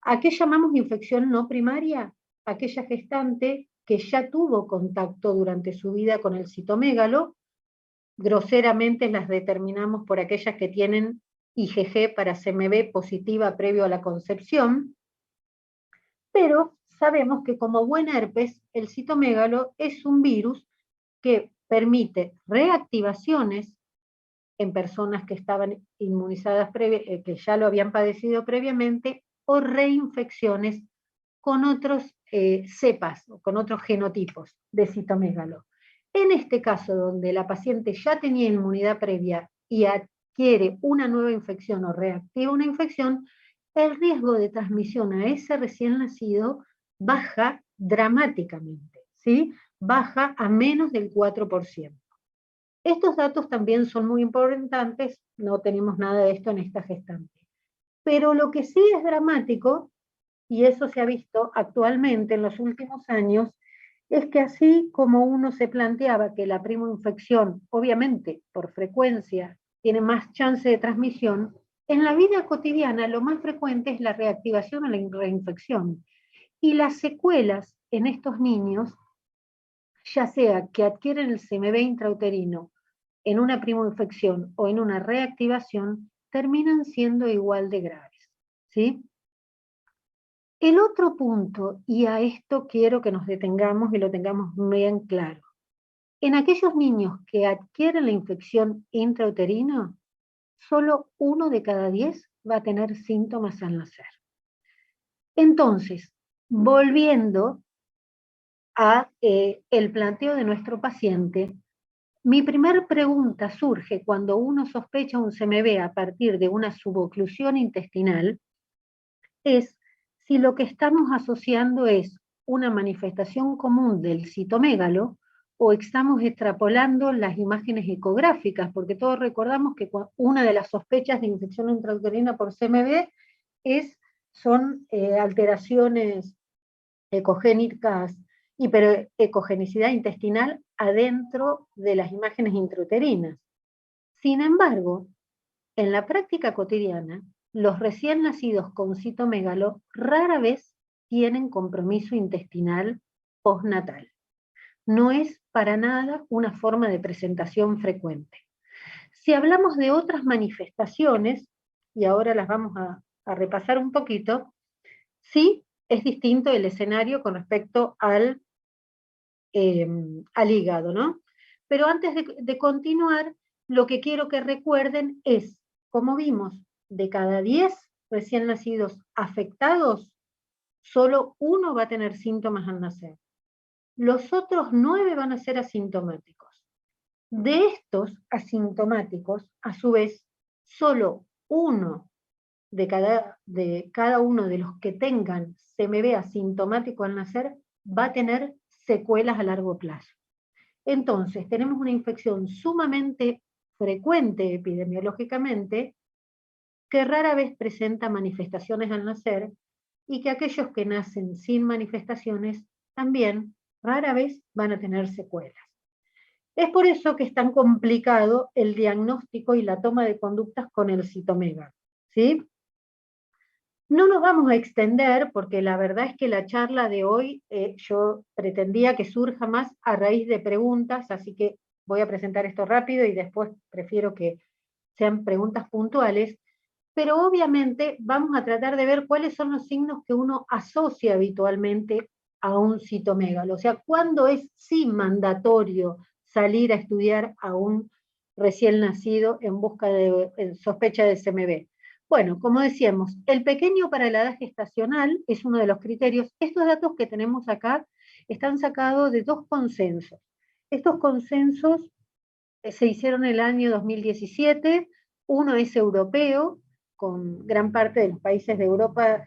¿A qué llamamos infección no primaria? Aquella gestante que ya tuvo contacto durante su vida con el citomégalo. Groseramente las determinamos por aquellas que tienen IgG para CMV positiva previo a la concepción, pero sabemos que como buen herpes, el citomégalo es un virus que permite reactivaciones en personas que estaban inmunizadas, que ya lo habían padecido previamente, o reinfecciones con otros cepas, o con otros genotipos de citomégalo. En este caso, donde la paciente ya tenía inmunidad previa y adquiere una nueva infección o reactiva una infección, el riesgo de transmisión a ese recién nacido baja dramáticamente, ¿sí? Baja a menos del 4%. Estos datos también son muy importantes, no tenemos nada de esto en esta gestante. Pero lo que sí es dramático, y eso se ha visto actualmente en los últimos años, es que así como uno se planteaba que la primoinfección, obviamente por frecuencia, tiene más chance de transmisión, en la vida cotidiana lo más frecuente es la reactivación o la reinfección. Y las secuelas en estos niños, ya sea que adquieren el CMV intrauterino en una primoinfección o en una reactivación, terminan siendo igual de graves, ¿sí? El otro punto, y a esto quiero que nos detengamos y lo tengamos bien claro, en aquellos niños que adquieren la infección intrauterina, solo 1 de cada 10 va a tener síntomas al nacer. Entonces, volviendo a el planteo de nuestro paciente, mi primer pregunta surge cuando uno sospecha un CMV a partir de una suboclusión intestinal, es si lo que estamos asociando es una manifestación común del citomégalo o estamos extrapolando las imágenes ecográficas, porque todos recordamos que una de las sospechas de infección intrauterina por CMV son alteraciones ecogénicas, hiperecogenicidad intestinal adentro de las imágenes intrauterinas. Sin embargo, en la práctica cotidiana, los recién nacidos con citomégalo rara vez tienen compromiso intestinal postnatal. No es para nada una forma de presentación frecuente. Si hablamos de otras manifestaciones, y ahora las vamos a repasar un poquito, sí es distinto el escenario con respecto al hígado, ¿no? Pero antes de continuar, lo que quiero que recuerden es, como vimos, de cada 10 recién nacidos afectados, solo 1 va a tener síntomas al nacer. Los otros 9 van a ser asintomáticos. De estos asintomáticos, a su vez, solo 1 de cada uno de los que tengan CMV asintomático al nacer va a tener secuelas a largo plazo. Entonces, tenemos una infección sumamente frecuente epidemiológicamente, que rara vez presenta manifestaciones al nacer, y que aquellos que nacen sin manifestaciones también rara vez van a tener secuelas. Es por eso que es tan complicado el diagnóstico y la toma de conductas con el citomégalo, ¿sí? No nos vamos a extender, porque la verdad es que la charla de hoy yo pretendía que surja más a raíz de preguntas, así que voy a presentar esto rápido y después prefiero que sean preguntas puntuales, pero obviamente vamos a tratar de ver cuáles son los signos que uno asocia habitualmente a un citomégalo. O sea, ¿cuándo es sí mandatorio salir a estudiar a un recién nacido en busca de sospecha de CMV? Bueno, como decíamos, el pequeño para la edad gestacional es uno de los criterios. Estos datos que tenemos acá están sacados de 2 consensos. Estos consensos se hicieron en el año 2017, uno es europeo, con gran parte de los países de Europa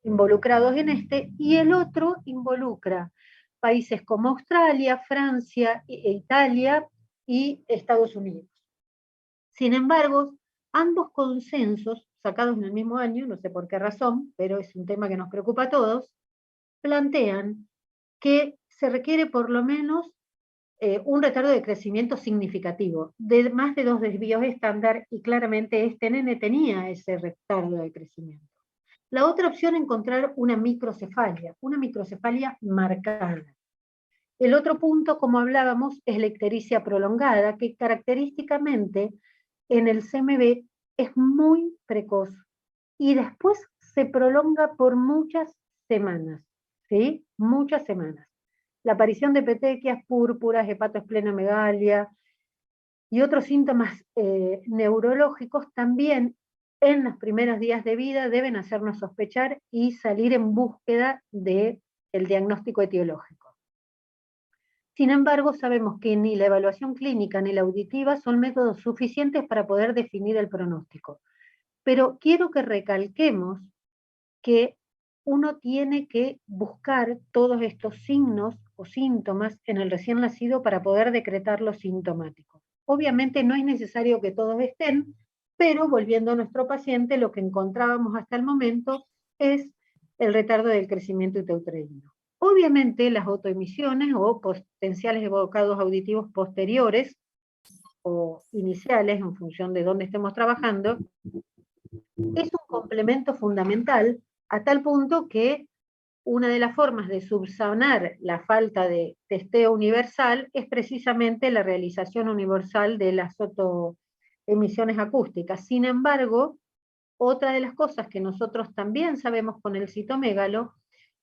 involucrados en este, y el otro involucra países como Australia, Francia, Italia y Estados Unidos. Sin embargo, ambos consensos, sacados en el mismo año, no sé por qué razón, pero es un tema que nos preocupa a todos, plantean que se requiere por lo menos un retardo de crecimiento significativo, de más de 2 desvíos estándar, y claramente este nene tenía ese retardo de crecimiento. La otra opción es encontrar una microcefalia marcada. El otro punto, como hablábamos, es la ictericia prolongada, que característicamente en el CMV es muy precoz y después se prolonga por muchas semanas, ¿sí? Muchas semanas. La aparición de petequias, púrpuras, hepatoesplenomegalia y otros síntomas neurológicos también en los primeros días de vida deben hacernos sospechar y salir en búsqueda del diagnóstico etiológico. Sin embargo, sabemos que ni la evaluación clínica ni la auditiva son métodos suficientes para poder definir el pronóstico. Pero quiero que recalquemos que uno tiene que buscar todos estos signos o síntomas en el recién nacido para poder decretarlo sintomático. Obviamente no es necesario que todos estén, pero volviendo a nuestro paciente, lo que encontrábamos hasta el momento es el retardo del crecimiento intrauterino. Obviamente las autoemisiones o potenciales evocados auditivos posteriores o iniciales, en función de dónde estemos trabajando, es un complemento fundamental a tal punto que una de las formas de subsanar la falta de testeo universal es precisamente la realización universal de las autoemisiones acústicas. Sin embargo, otra de las cosas que nosotros también sabemos con el citomégalo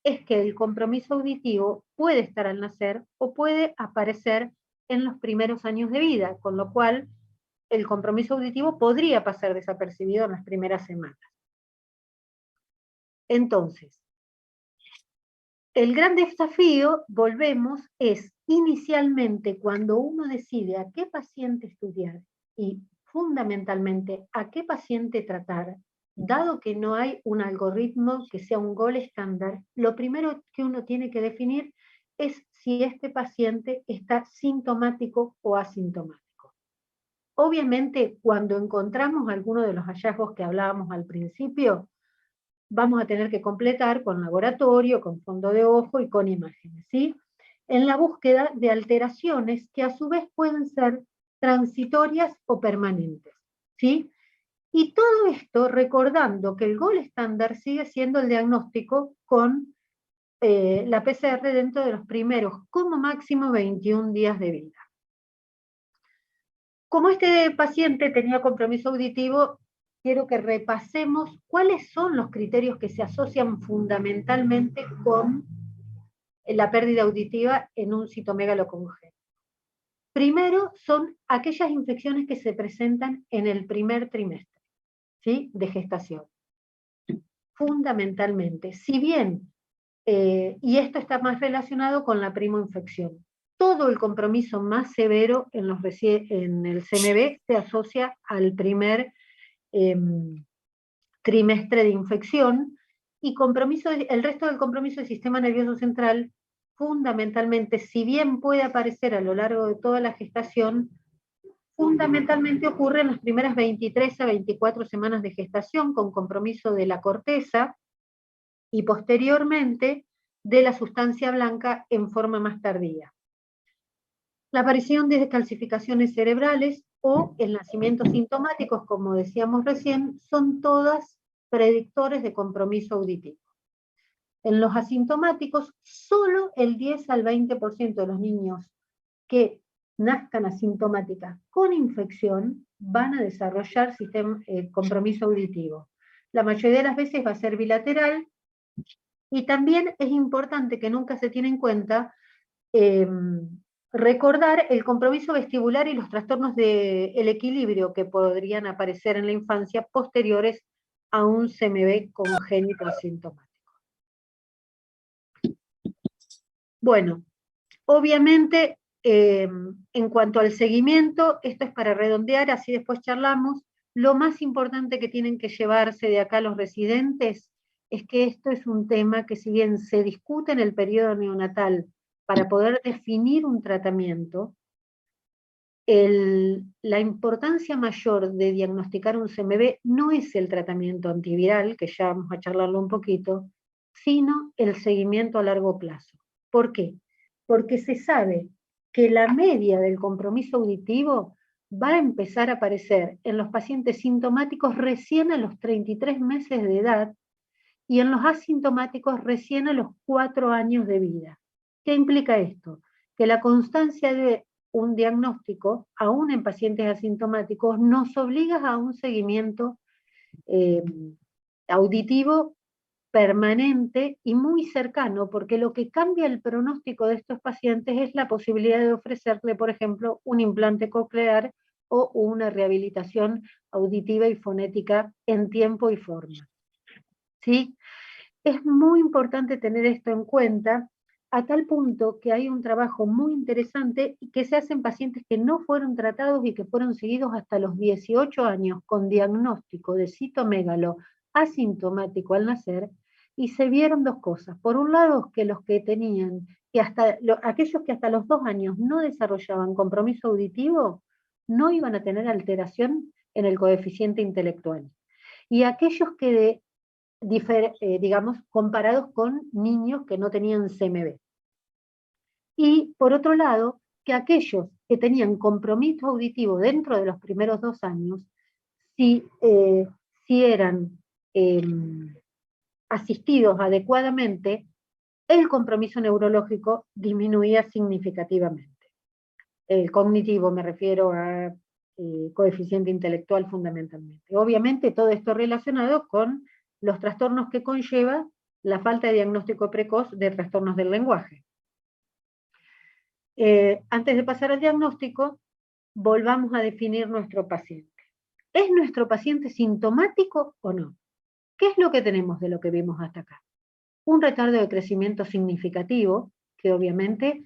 es que el compromiso auditivo puede estar al nacer o puede aparecer en los primeros años de vida, con lo cual el compromiso auditivo podría pasar desapercibido en las primeras semanas. Entonces, el gran desafío, volvemos, es inicialmente cuando uno decide a qué paciente estudiar y fundamentalmente a qué paciente tratar, dado que no hay un algoritmo que sea un gol estándar, lo primero que uno tiene que definir es si este paciente está sintomático o asintomático. Obviamente, cuando encontramos alguno de los hallazgos que hablábamos al principio, vamos a tener que completar con laboratorio, con fondo de ojo y con imágenes, ¿sí? En la búsqueda de alteraciones que a su vez pueden ser transitorias o permanentes, ¿sí? Y todo esto recordando que el gol estándar sigue siendo el diagnóstico con la PCR dentro de los primeros, como máximo, 21 días de vida. Como este paciente tenía compromiso auditivo, quiero que repasemos cuáles son los criterios que se asocian fundamentalmente con la pérdida auditiva en un citomégalo congénito. Primero son aquellas infecciones que se presentan en el primer trimestre, ¿sí?, de gestación. Fundamentalmente, si bien, y esto está más relacionado con la primoinfección, todo el compromiso más severo en el CMV se asocia al primer trimestre de infección, y el resto del compromiso del sistema nervioso central, fundamentalmente, si bien puede aparecer a lo largo de toda la gestación, fundamentalmente ocurre en las primeras 23 a 24 semanas de gestación, con compromiso de la corteza, y posteriormente de la sustancia blanca en forma más tardía. La aparición de calcificaciones cerebrales o el nacimiento sintomáticos, como decíamos recién, son todas predictores de compromiso auditivo. En los asintomáticos, solo el 10 al 20% de los niños que nazcan asintomáticas con infección van a desarrollar compromiso auditivo. La mayoría de las veces va a ser bilateral, y también es importante, que nunca se tiene en cuenta, recordar el compromiso vestibular y los trastornos del equilibrio que podrían aparecer en la infancia posteriores a un CMV congénito asintomático. Bueno, obviamente en cuanto al seguimiento, esto es para redondear, así después charlamos, lo más importante que tienen que llevarse de acá los residentes es que esto es un tema que, si bien se discute en el periodo neonatal para poder definir un tratamiento, la importancia mayor de diagnosticar un CMV no es el tratamiento antiviral, que ya vamos a charlarlo un poquito, sino el seguimiento a largo plazo. ¿Por qué? Porque se sabe que la media del compromiso auditivo va a empezar a aparecer en los pacientes sintomáticos recién a los 33 meses de edad y en los asintomáticos recién a los 4 años de vida. ¿Qué implica esto? Que la constancia de un diagnóstico, aún en pacientes asintomáticos, nos obliga a un seguimiento auditivo permanente y muy cercano, porque lo que cambia el pronóstico de estos pacientes es la posibilidad de ofrecerle, por ejemplo, un implante coclear o una rehabilitación auditiva y fonética en tiempo y forma. ¿Sí? Es muy importante tener esto en cuenta, a tal punto que hay un trabajo muy interesante que se hace en pacientes que no fueron tratados y que fueron seguidos hasta los 18 años con diagnóstico de citomégalo asintomático al nacer, y se vieron dos cosas. Por un lado, que los que tenían, aquellos que hasta los 2 años no desarrollaban compromiso auditivo, no iban a tener alteración en el coeficiente intelectual. Y aquellos que digamos, comparados con niños que no tenían CMV. Y, por otro lado, que aquellos que tenían compromiso auditivo dentro de los primeros 2 años, si eran asistidos adecuadamente, el compromiso neurológico disminuía significativamente. El cognitivo, me refiero a coeficiente intelectual fundamentalmente. Obviamente todo esto relacionado con los trastornos que conlleva la falta de diagnóstico precoz de trastornos del lenguaje. Antes de pasar al diagnóstico, volvamos a definir nuestro paciente. ¿Es nuestro paciente sintomático o no? ¿Qué es lo que tenemos de lo que vimos hasta acá? Un retardo de crecimiento significativo, que obviamente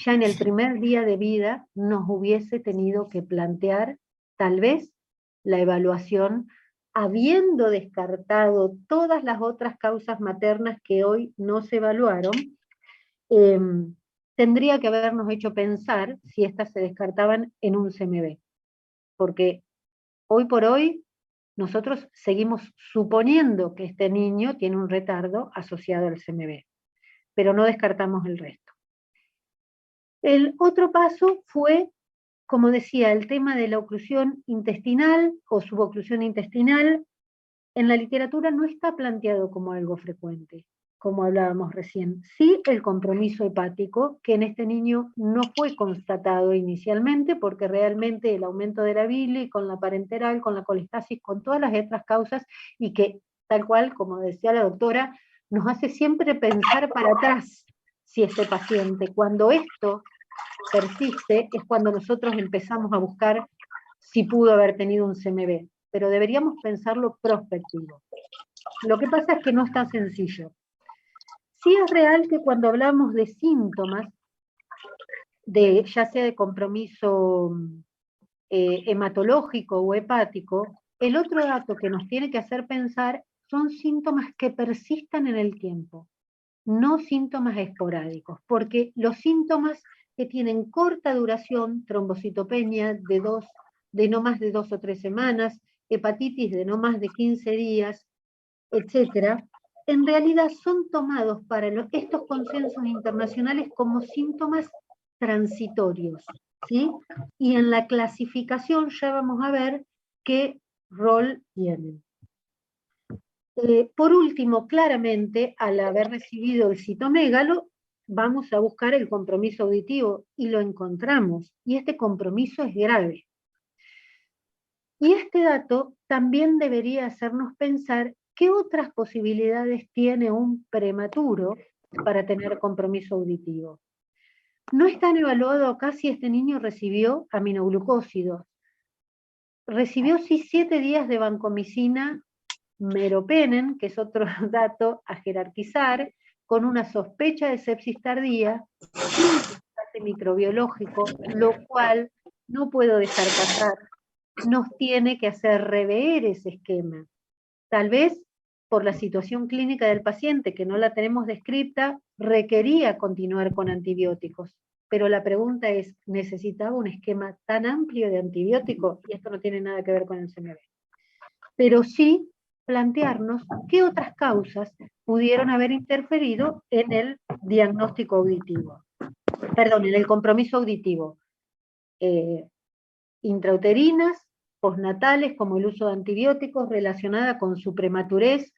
ya en el primer día de vida nos hubiese tenido que plantear tal vez la evaluación, habiendo descartado todas las otras causas maternas que hoy no se evaluaron, tendría que habernos hecho pensar si estas se descartaban en un CMV. Porque hoy por hoy nosotros seguimos suponiendo que este niño tiene un retardo asociado al CMV, pero no descartamos el resto. El otro paso fue, como decía, el tema de la oclusión intestinal o suboclusión intestinal. En la literatura no está planteado como algo frecuente, como hablábamos recién. Sí, el compromiso hepático, que en este niño no fue constatado inicialmente, porque realmente el aumento de la bili, con la parenteral, con la colestasis, con todas las otras causas, y que, tal cual, como decía la doctora, nos hace siempre pensar para atrás si este paciente, cuando esto persiste, es cuando nosotros empezamos a buscar si pudo haber tenido un CMV, pero deberíamos pensarlo prospectivo. Lo que pasa es que no es tan sencillo. Sí es real que cuando hablamos de síntomas, ya sea de compromiso hematológico o hepático, el otro dato que nos tiene que hacer pensar son síntomas que persistan en el tiempo, no síntomas esporádicos, porque los síntomas que tienen corta duración, trombocitopenia de no más de 2 o 3 semanas, hepatitis de no más de 15 días, etc., en realidad son tomados para estos consensos internacionales como síntomas transitorios, ¿sí? Y en la clasificación ya vamos a ver qué rol tienen. Por último, claramente, al haber recibido el citomégalo, vamos a buscar el compromiso auditivo, y lo encontramos, y este compromiso es grave. Y este dato también debería hacernos pensar qué otras posibilidades tiene un prematuro para tener compromiso auditivo. No están evaluados acá si este niño recibió aminoglucósidos. Recibió sí 7 días de vancomicina meropenem, que es otro dato a jerarquizar, con una sospecha de sepsis tardía, desgaste microbiológico, lo cual no puedo dejar pasar. Nos tiene que hacer rever ese esquema. Tal vez por la situación clínica del paciente, que no la tenemos descrita, requería continuar con antibióticos. Pero la pregunta es, ¿necesitaba un esquema tan amplio de antibióticos? Y esto no tiene nada que ver con el CMV. Pero sí plantearnos qué otras causas pudieron haber interferido en el diagnóstico auditivo. Perdón, en el compromiso auditivo. Intrauterinas, postnatales, como el uso de antibióticos, relacionada con su prematurez.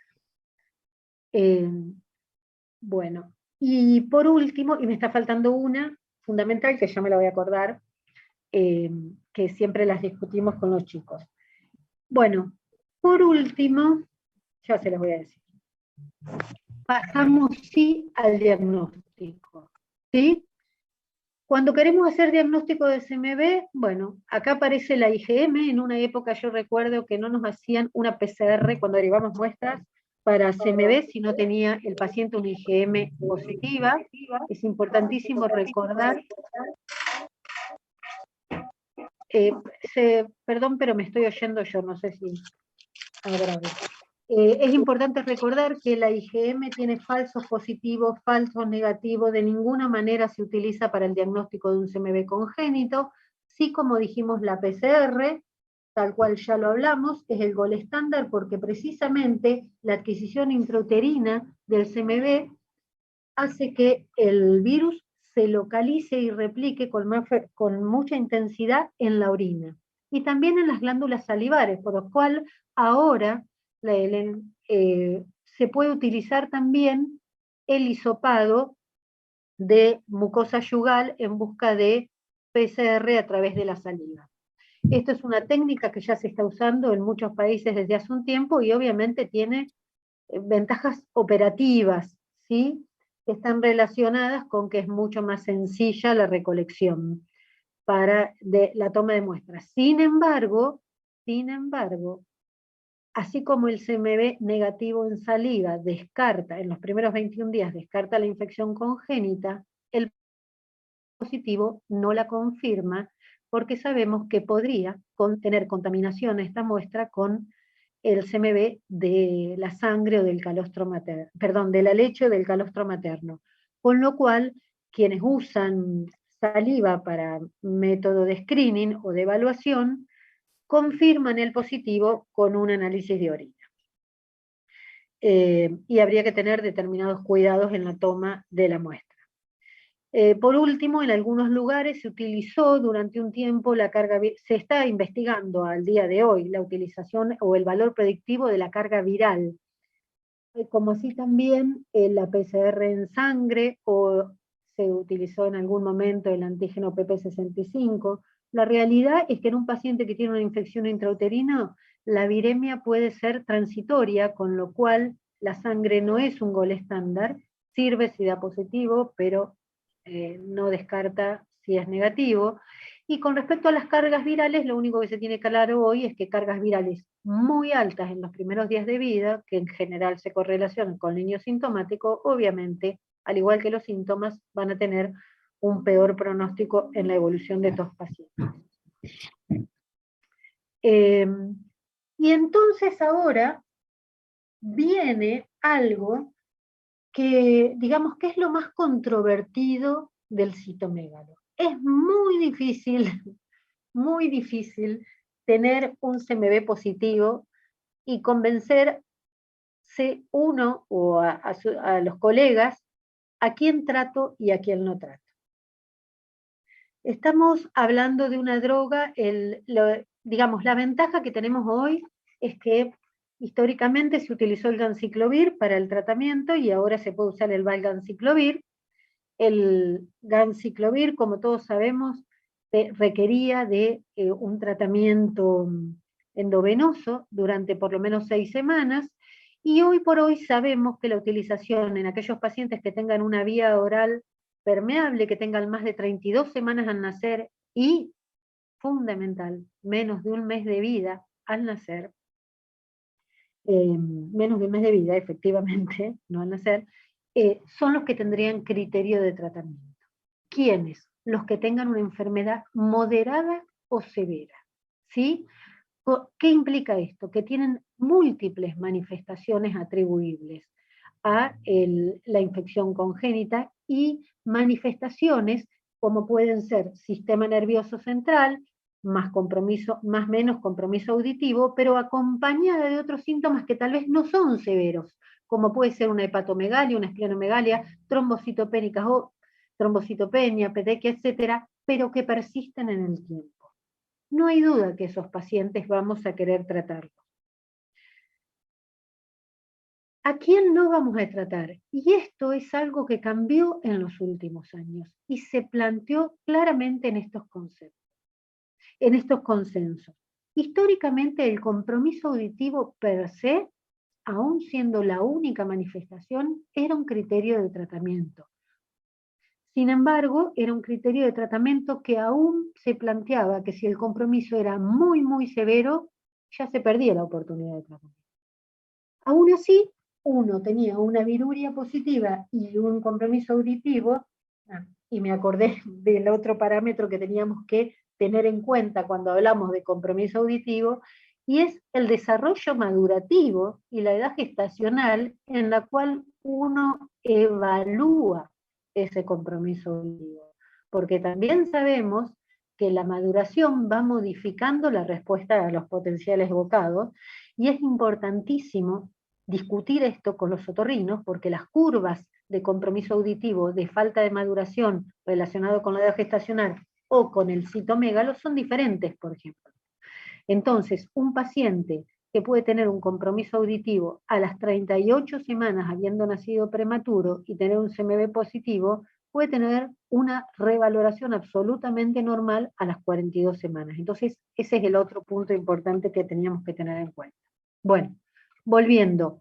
Bueno, y por último, y me está faltando una fundamental, que ya me la voy a acordar, que siempre las discutimos con los chicos. Bueno, por último, ya se las voy a decir. Pasamos sí al diagnóstico, ¿sí? Cuando queremos hacer diagnóstico de CMV, bueno, acá aparece la IgM. En una época yo recuerdo que no nos hacían una PCR cuando derivamos muestras para CMV si no tenía el paciente una IgM positiva. Es importantísimo recordar. Perdón, pero me estoy oyendo yo, no sé si... es importante recordar que la IgM tiene falsos positivos, falsos negativos, de ninguna manera se utiliza para el diagnóstico de un CMV congénito, sí, como dijimos, la PCR, tal cual ya lo hablamos, es el gol estándar porque precisamente la adquisición intrauterina del CMV hace que el virus se localice y replique con mucha intensidad en la orina y también en las glándulas salivares, por lo cual ahora se puede utilizar también el hisopado de mucosa yugal en busca de PCR a través de la saliva. Esto es una técnica que ya se está usando en muchos países desde hace un tiempo y obviamente tiene ventajas operativas, ¿sí? Que están relacionadas con que es mucho más sencilla la recolección de la toma de muestras. Sin embargo, así como el CMV negativo en saliva descarta, en los primeros 21 días descarta la infección congénita, el positivo no la confirma porque sabemos que podría tener contaminación esta muestra con el CMV de la sangre o del calostro materno, perdón, de la leche o del calostro materno. Con lo cual, quienes usan saliva para método de screening o de evaluación, confirman el positivo con un análisis de orina. Y habría que tener determinados cuidados en la toma de la muestra. Por último, en algunos lugares se utilizó durante un tiempo la carga, se está investigando al día de hoy la utilización o el valor predictivo de la carga viral, como así también la PCR en sangre, o se utilizó en algún momento el antígeno PP65. La realidad es que en un paciente que tiene una infección intrauterina, la viremia puede ser transitoria, con lo cual la sangre no es un gol estándar, sirve si da positivo, pero no descarta si es negativo. Y con respecto a las cargas virales, lo único que se tiene claro hoy es que cargas virales muy altas en los primeros días de vida, que en general se correlacionan con niños sintomáticos, obviamente, al igual que los síntomas, van a tener un peor pronóstico en la evolución de estos pacientes. Y entonces ahora viene algo que, digamos, que es lo más controvertido del citomegalo. Es muy difícil tener un CMV positivo y convencerse uno o a los colegas a quién trato y a quién no trato. Estamos hablando de una droga, digamos, la ventaja que tenemos hoy es que históricamente se utilizó el ganciclovir para el tratamiento y ahora se puede usar el valganciclovir. El ganciclovir, como todos sabemos, requería de un tratamiento endovenoso durante por lo menos 6 semanas, y hoy por hoy sabemos que la utilización en aquellos pacientes que tengan una vía oral permeable, que tengan más de 32 semanas al nacer y, fundamental, menos de un mes de vida al nacer, menos de un mes de vida, efectivamente, no al nacer, son los que tendrían criterio de tratamiento. ¿Quiénes? los que tengan una enfermedad moderada o severa, ¿sí? ¿Qué implica esto? Que tienen múltiples manifestaciones atribuibles a la infección congénita y manifestaciones como pueden ser sistema nervioso central, más menos compromiso auditivo, pero acompañada de otros síntomas que tal vez no son severos, como puede ser una hepatomegalia, una esplenomegalia, trombocitopénicas o trombocitopenia, petequia, etcétera, pero que persisten en el tiempo. No hay duda que esos pacientes vamos a querer tratarlos. ¿A quién no vamos a tratar? Y esto es algo que cambió en los últimos años y se planteó claramente en estos conceptos, en estos consensos. Históricamente el compromiso auditivo per se, aún siendo la única manifestación, era un criterio de tratamiento. Sin embargo, era un criterio de tratamiento que aún se planteaba que si el compromiso era muy, muy severo, ya se perdía la oportunidad de tratamiento. Aún así, uno tenía una viruria positiva y un compromiso auditivo, y me acordé del otro parámetro que teníamos que tener en cuenta cuando hablamos de compromiso auditivo, y es el desarrollo madurativo y la edad gestacional en la cual uno evalúa ese compromiso auditivo. Porque también sabemos que la maduración va modificando la respuesta a los potenciales evocados, y es importantísimo discutir esto con los otorrinos, porque las curvas de compromiso auditivo, de falta de maduración relacionado con la edad gestacional o con el citomégalo son diferentes, por ejemplo. Entonces, un paciente que puede tener un compromiso auditivo a las 38 semanas habiendo nacido prematuro y tener un CMV positivo, puede tener una revaloración absolutamente normal a las 42 semanas. Entonces, ese es el otro punto importante que teníamos que tener en cuenta. Bueno, volviendo,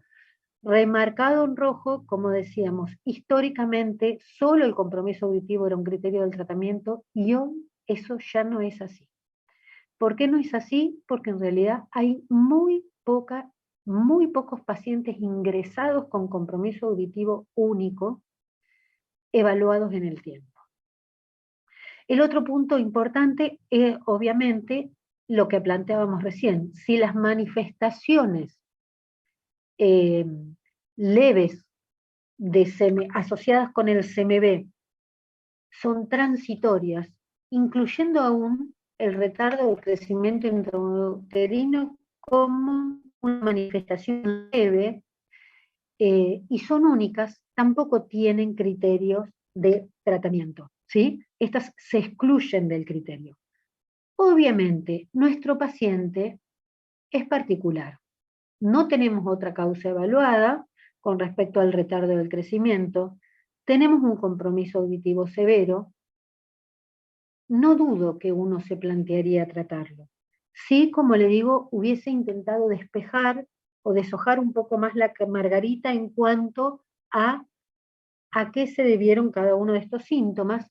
remarcado en rojo, como decíamos, históricamente solo el compromiso auditivo era un criterio del tratamiento y hoy eso ya no es así. ¿Por qué no es así? Porque en realidad hay muy pocos pacientes ingresados con compromiso auditivo único evaluados en el tiempo. El otro punto importante es, obviamente, lo que planteábamos recién. Si las manifestaciones leves asociadas con el CMV son transitorias, incluyendo aún el retardo de crecimiento intrauterino como una manifestación leve, y son únicas, tampoco tienen criterios de tratamiento, ¿sí? Estas se excluyen del criterio. Obviamente, nuestro paciente es particular. No tenemos otra causa evaluada con respecto al retardo del crecimiento, tenemos un compromiso auditivo severo. No dudo que uno se plantearía tratarlo. Sí, como le digo, hubiese intentado despejar o deshojar un poco más la margarita en cuanto a qué se debieron cada uno de estos síntomas,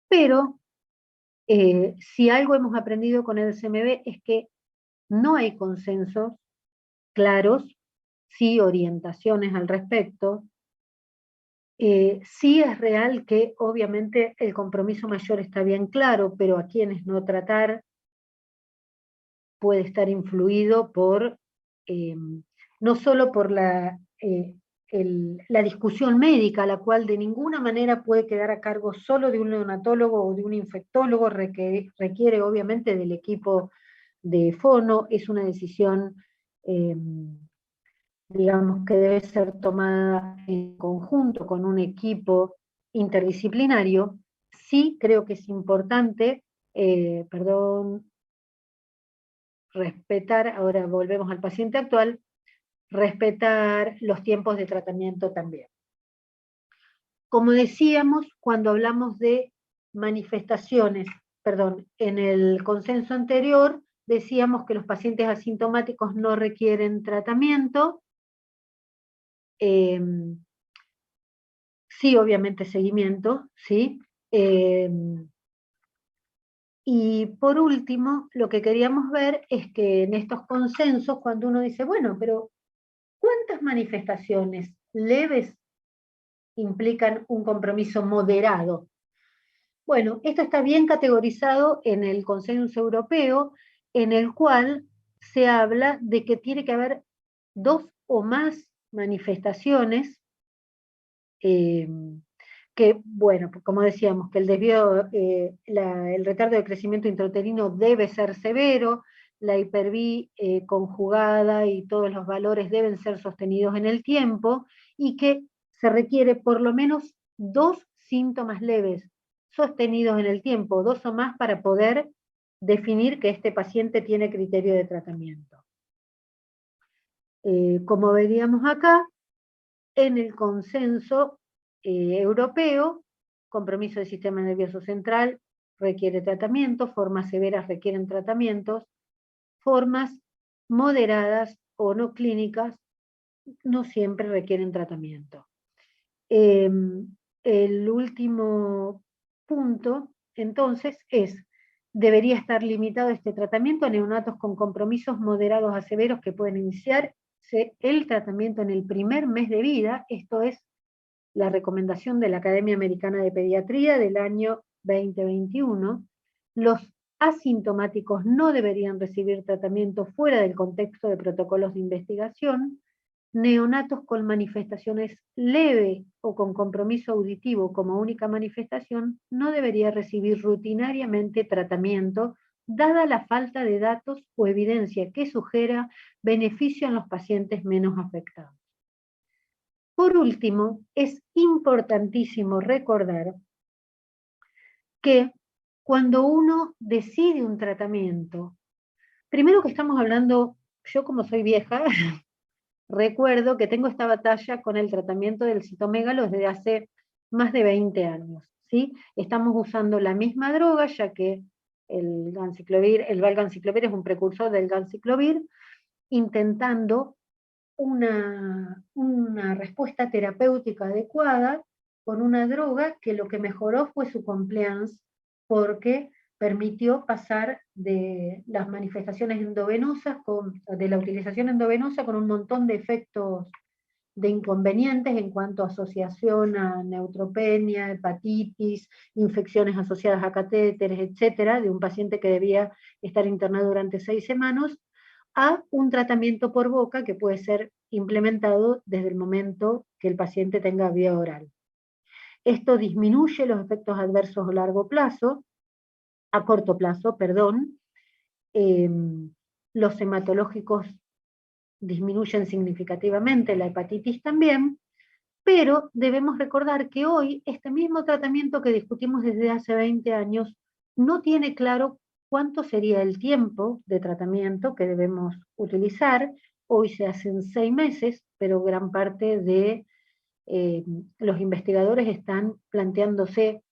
pero si algo hemos aprendido con el CMV es que no hay consensos claros, sí orientaciones al respecto. Sí es real que obviamente el compromiso mayor está bien claro, pero a quienes no tratar puede estar influido por, no solo por la discusión médica, la cual de ninguna manera puede quedar a cargo solo de un neonatólogo o de un infectólogo, requiere obviamente del equipo de fono, es una decisión digamos que debe ser tomada en conjunto con un equipo interdisciplinario. Sí creo que es importante, respetar, ahora volvemos al paciente actual, respetar los tiempos de tratamiento también. Como decíamos, cuando hablamos de manifestaciones, en el consenso anterior, decíamos que los pacientes asintomáticos no requieren tratamiento. Sí, obviamente seguimiento, ¿sí? Y por último, lo que queríamos ver es que en estos consensos, cuando uno dice, bueno, pero ¿cuántas manifestaciones leves implican un compromiso moderado? Bueno, esto está bien categorizado en el Consenso Europeo, en el cual se habla de que tiene que haber 2 o más manifestaciones que, bueno, como decíamos, que el desvío, el retardo de crecimiento intrauterino debe ser severo, la hiperví conjugada y todos los valores deben ser sostenidos en el tiempo, y que se requiere por lo menos 2 síntomas leves sostenidos en el tiempo, 2 o más, para poder definir que este paciente tiene criterio de tratamiento. Como veríamos acá, en el consenso europeo, compromiso del sistema nervioso central requiere tratamiento, formas severas requieren tratamientos, formas moderadas o no clínicas no siempre requieren tratamiento. El último punto, entonces, debería estar limitado este tratamiento a neonatos con compromisos moderados a severos que pueden iniciarse el tratamiento en el primer mes de vida. Esto es la recomendación de la Academia Americana de Pediatría del año 2021. Los asintomáticos no deberían recibir tratamiento fuera del contexto de protocolos de investigación. Neonatos con manifestaciones leves o con compromiso auditivo como única manifestación no debería recibir rutinariamente tratamiento, dada la falta de datos o evidencia que sugiera beneficio en los pacientes menos afectados. Por último, es importantísimo recordar que cuando uno decide un tratamiento, primero que estamos hablando, yo como soy vieja, recuerdo que tengo esta batalla con el tratamiento del citomegalo desde hace más de 20 años, ¿sí? Estamos usando la misma droga, ya que el valganciclovir es un precursor del ganciclovir, intentando una respuesta terapéutica adecuada con una droga que lo que mejoró fue su compliance, porque permitió pasar de las manifestaciones endovenosas, de la utilización endovenosa, con un montón de efectos de inconvenientes en cuanto a asociación a neutropenia, hepatitis, infecciones asociadas a catéteres, etcétera, de un paciente que debía estar internado durante 6 semanas, a un tratamiento por boca que puede ser implementado desde el momento que el paciente tenga vía oral. Esto disminuye los efectos adversos a largo plazo, a corto plazo, perdón. Los hematológicos disminuyen significativamente, la hepatitis también, pero debemos recordar que hoy este mismo tratamiento que discutimos desde hace 20 años no tiene claro cuánto sería el tiempo de tratamiento que debemos utilizar. Hoy se hacen 6 meses, pero gran parte de los investigadores están planteándose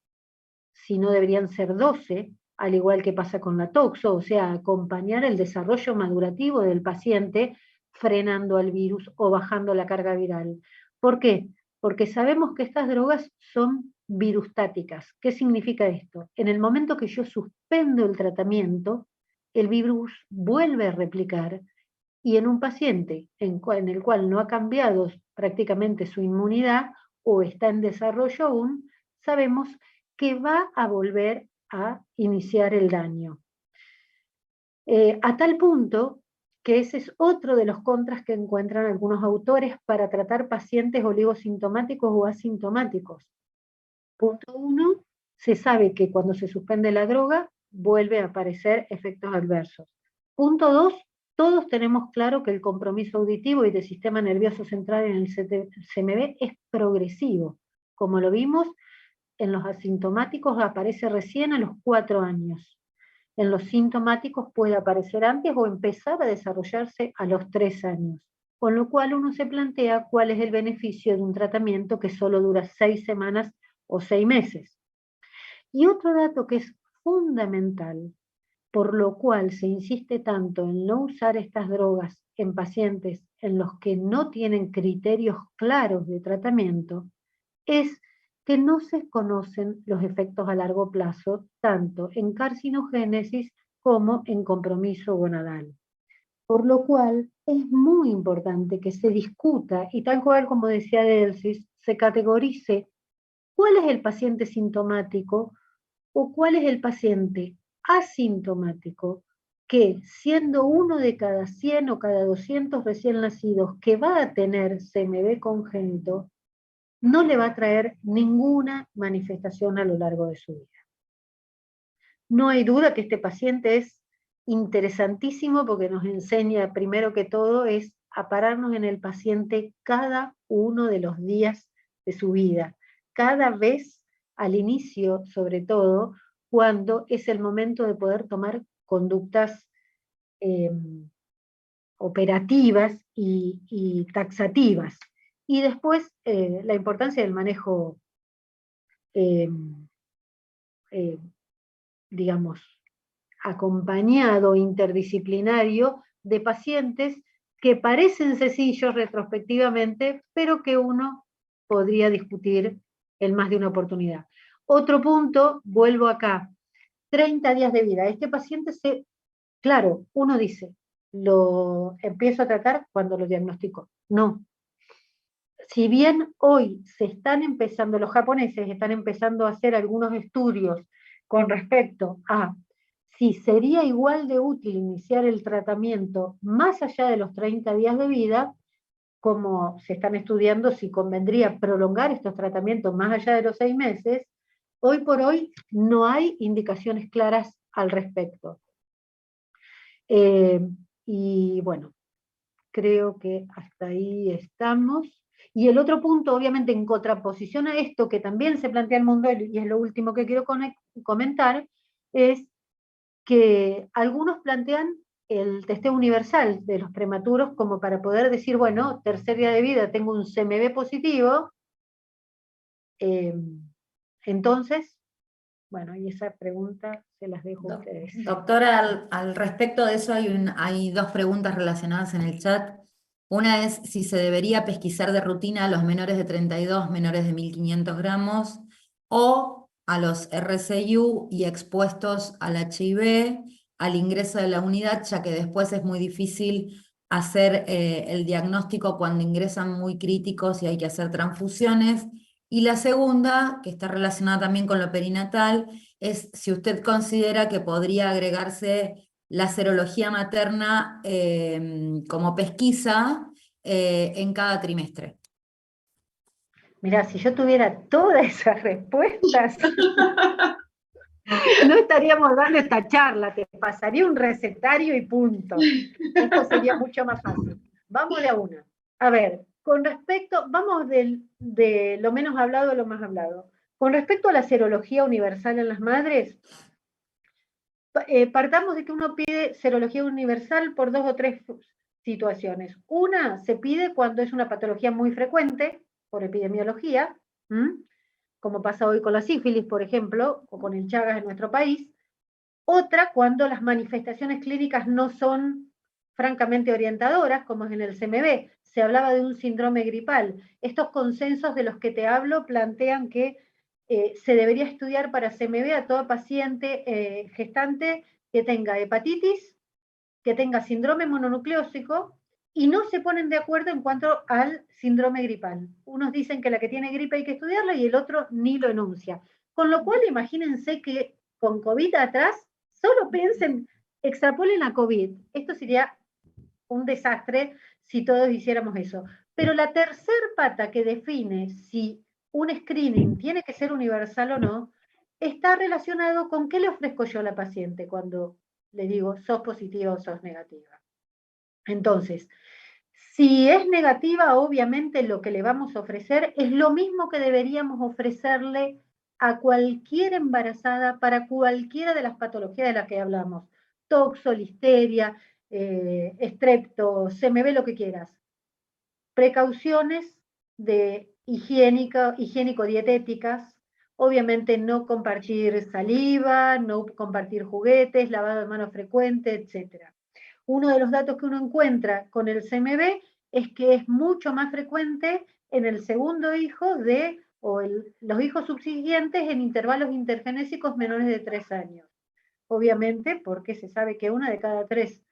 si no deberían ser 12, al igual que pasa con la toxo, o sea, acompañar el desarrollo madurativo del paciente frenando al virus o bajando la carga viral. ¿Por qué? Porque sabemos que estas drogas son virustáticas. ¿Qué significa esto? En el momento que yo suspendo el tratamiento, el virus vuelve a replicar, y en un paciente en el cual no ha cambiado prácticamente su inmunidad o está en desarrollo aún, sabemos que va a volver a iniciar el daño. A tal punto que ese es otro de los contras que encuentran algunos autores para tratar pacientes oligosintomáticos o asintomáticos. Punto 1, se sabe que cuando se suspende la droga vuelve a aparecer efectos adversos. Punto 2, todos tenemos claro que el compromiso auditivo y del sistema nervioso central en el CMV es progresivo. Como lo vimos, en los asintomáticos aparece recién a los 4 años. En los sintomáticos puede aparecer antes o empezar a desarrollarse a los 3 años. Con lo cual uno se plantea cuál es el beneficio de un tratamiento que solo dura 6 semanas o 6 meses. Y otro dato que es fundamental, por lo cual se insiste tanto en no usar estas drogas en pacientes en los que no tienen criterios claros de tratamiento, es que no se conocen los efectos a largo plazo, tanto en carcinogénesis como en compromiso gonadal. Por lo cual es muy importante que se discuta, y tal cual como decía Delsis, se categorice cuál es el paciente sintomático, o cuál es el paciente asintomático que, siendo uno de cada 100 o cada 200 recién nacidos que va a tener CMV congénito, no le va a traer ninguna manifestación a lo largo de su vida. No hay duda que este paciente es interesantísimo porque nos enseña, primero que todo, es a pararnos en el paciente cada uno de los días de su vida, cada vez al inicio, sobre todo, cuando es el momento de poder tomar conductas operativas y taxativas. Y después la importancia del manejo, digamos, acompañado, interdisciplinario, de pacientes que parecen sencillos retrospectivamente, pero que uno podría discutir en más de una oportunidad. Otro punto, vuelvo acá, 30 días de vida. Este paciente claro, uno dice, lo empiezo a tratar cuando lo diagnostico. No. Si bien hoy se están empezando, los japoneses están empezando a hacer algunos estudios con respecto a si sería igual de útil iniciar el tratamiento más allá de los 30 días de vida, como se están estudiando si convendría prolongar estos tratamientos más allá de los 6 meses, hoy por hoy no hay indicaciones claras al respecto. Y bueno, creo que hasta ahí estamos. Y el otro punto, obviamente, en contraposición a esto, que también se plantea el mundo, y es lo último que quiero comentar, es que algunos plantean el testeo universal de los prematuros como para poder decir, bueno, tercer día de vida tengo un CMV positivo, entonces, bueno, y esa pregunta se las dejo a ustedes. Doctora, al respecto de eso hay dos preguntas relacionadas en el chat. Una es si se debería pesquisar de rutina a los menores de 32, menores de 1500 gramos, o a los RCIU y expuestos al HIV, al ingreso de la unidad, ya que después es muy difícil hacer el diagnóstico cuando ingresan muy críticos y hay que hacer transfusiones. Y la segunda, que está relacionada también con lo perinatal, es si usted considera que podría agregarse la serología materna como pesquisa en cada trimestre. Mirá, si yo tuviera todas esas respuestas, no estaríamos dando esta charla, te pasaría un recetario y punto. Esto sería mucho más fácil. Vamos de a una. A ver, con respecto, vamos de lo menos hablado a lo más hablado. Con respecto a la serología universal en las madres, partamos de que uno pide serología universal por 2 o 3 situaciones. Una se pide cuando es una patología muy frecuente, por epidemiología, como pasa hoy con la sífilis, por ejemplo, o con el Chagas en nuestro país. Otra, cuando las manifestaciones clínicas no son francamente orientadoras, como es en el CMV. Se hablaba de un síndrome gripal. Estos consensos de los que te hablo plantean que se debería estudiar para CMV a todo paciente gestante que tenga hepatitis, que tenga síndrome mononucleósico, y no se ponen de acuerdo en cuanto al síndrome gripal. Unos dicen que la que tiene gripe hay que estudiarla y el otro ni lo enuncia. Con lo cual, imagínense que con COVID atrás, solo piensen, extrapolen a COVID. Esto sería un desastre si todos hiciéramos eso. Pero la tercer pata que define si un screening tiene que ser universal o no, está relacionado con qué le ofrezco yo a la paciente cuando le digo, sos positiva o sos negativa. Entonces, si es negativa, obviamente lo que le vamos a ofrecer es lo mismo que deberíamos ofrecerle a cualquier embarazada para cualquiera de las patologías de las que hablamos. Toxo, listeria, estrepto, CMV, lo que quieras. Precauciones de higiénico-dietéticas, obviamente no compartir saliva, no compartir juguetes, lavado de manos frecuente, etc. Uno de los datos que uno encuentra con el CMV es que es mucho más frecuente en el segundo hijo los hijos subsiguientes en intervalos intergenésicos menores de 3 años. Obviamente porque se sabe que 1 de cada 3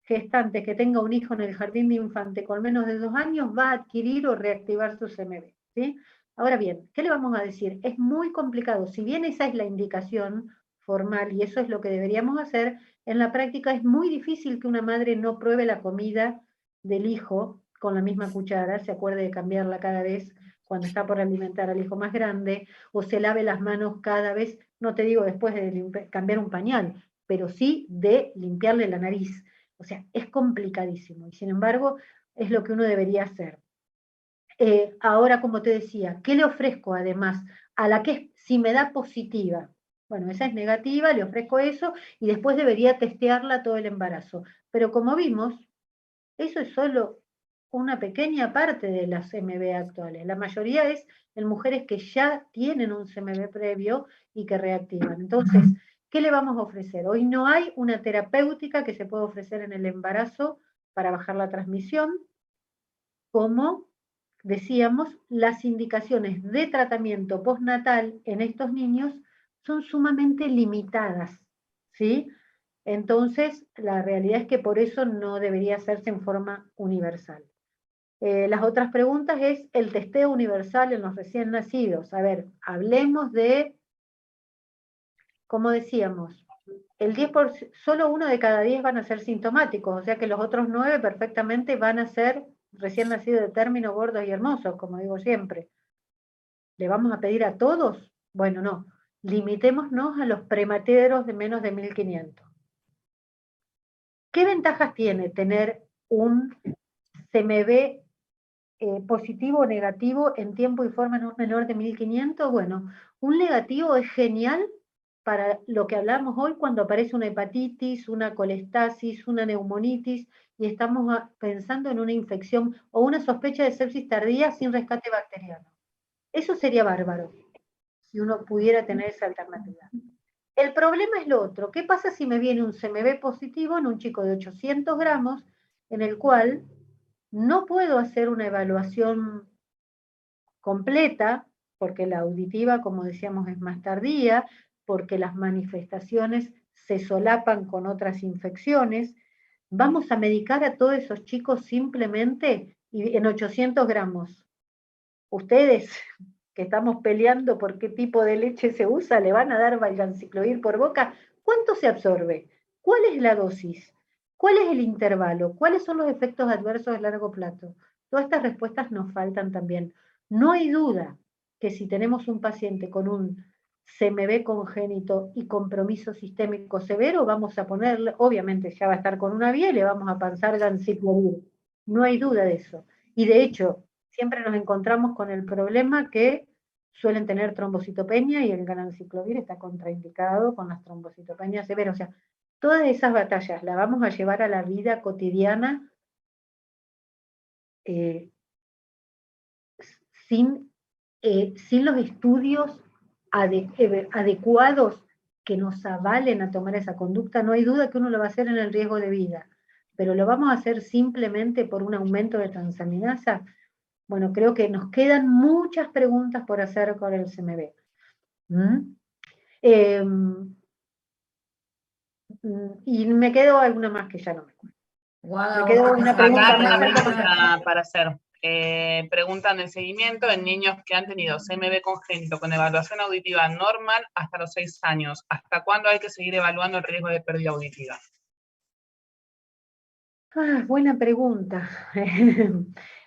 gestantes que tenga un hijo en el jardín de infante con menos de 2 años va a adquirir o reactivar su CMV, ¿sí? Ahora bien, ¿qué le vamos a decir? Es muy complicado, si bien esa es la indicación formal y eso es lo que deberíamos hacer, en la práctica es muy difícil que una madre no pruebe la comida del hijo con la misma cuchara, se acuerde de cambiarla cada vez cuando está por alimentar al hijo más grande, o se lave las manos cada vez, no te digo después de cambiar un pañal, pero sí de limpiarle la nariz. O sea, es complicadísimo y sin embargo es lo que uno debería hacer. Ahora, como te decía, ¿qué le ofrezco además? A la que si me da positiva, bueno, esa es negativa, le ofrezco eso y después debería testearla todo el embarazo. Pero como vimos, eso es solo una pequeña parte de las CMV actuales. La mayoría es en mujeres que ya tienen un CMV previo y que reactivan. Entonces, ¿qué le vamos a ofrecer? Hoy no hay una terapéutica que se pueda ofrecer en el embarazo para bajar la transmisión, como decíamos, las indicaciones de tratamiento postnatal en estos niños son sumamente limitadas, ¿sí? Entonces, la realidad es que por eso no debería hacerse en forma universal. Las otras preguntas es el testeo universal en los recién nacidos. A ver, hablemos de, como decíamos, el 10%, solo 1 de cada 10 van a ser sintomáticos, o sea que los otros 9 perfectamente van a ser recién nacidos de término, gordos y hermosos, como digo siempre. ¿Le vamos a pedir a todos? Bueno, no. Limitémonos a los prematuros de menos de 1500. ¿Qué ventajas tiene tener un CMV positivo o negativo en tiempo y forma en un menor de 1500? Bueno, un negativo es genial para lo que hablamos hoy cuando aparece una hepatitis, una colestasis, una neumonitis, y estamos pensando en una infección o una sospecha de sepsis tardía sin rescate bacteriano. Eso sería bárbaro, si uno pudiera tener esa alternativa. El problema es lo otro. ¿Qué pasa si me viene un CMV positivo en un chico de 800 gramos, en el cual no puedo hacer una evaluación completa, porque la auditiva, como decíamos, es más tardía, porque las manifestaciones se solapan con otras infecciones? ¿Vamos a medicar a todos esos chicos simplemente y en 800 gramos? Ustedes, que estamos peleando por qué tipo de leche se usa, le van a dar valganciclovir por boca. ¿Cuánto se absorbe? ¿Cuál es la dosis? ¿Cuál es el intervalo? ¿Cuáles son los efectos adversos a largo plazo? Todas estas respuestas nos faltan también. No hay duda que si tenemos un paciente con un CMV congénito y compromiso sistémico severo, vamos a ponerle, obviamente ya va a estar con una vía y le vamos a pasar ganciclovir. No hay duda de eso. Y de hecho, siempre nos encontramos con el problema que suelen tener trombocitopenia y el ganciclovir está contraindicado con las trombocitopenias severas. O sea, todas esas batallas las vamos a llevar a la vida cotidiana sin los estudios adecuados que nos avalen a tomar esa conducta. No hay duda que uno lo va a hacer en el riesgo de vida, pero lo vamos a hacer simplemente por un aumento de transaminasa. Bueno, creo que nos quedan muchas preguntas por hacer con el CMV. Y me quedo alguna más que ya no me acuerdo. Guada, Me quedó una pregunta Acá más. para hacer. Preguntan el seguimiento en niños que han tenido CMV congénito con evaluación auditiva normal hasta los 6 años. ¿Hasta cuándo hay que seguir evaluando el riesgo de pérdida auditiva? Buena pregunta.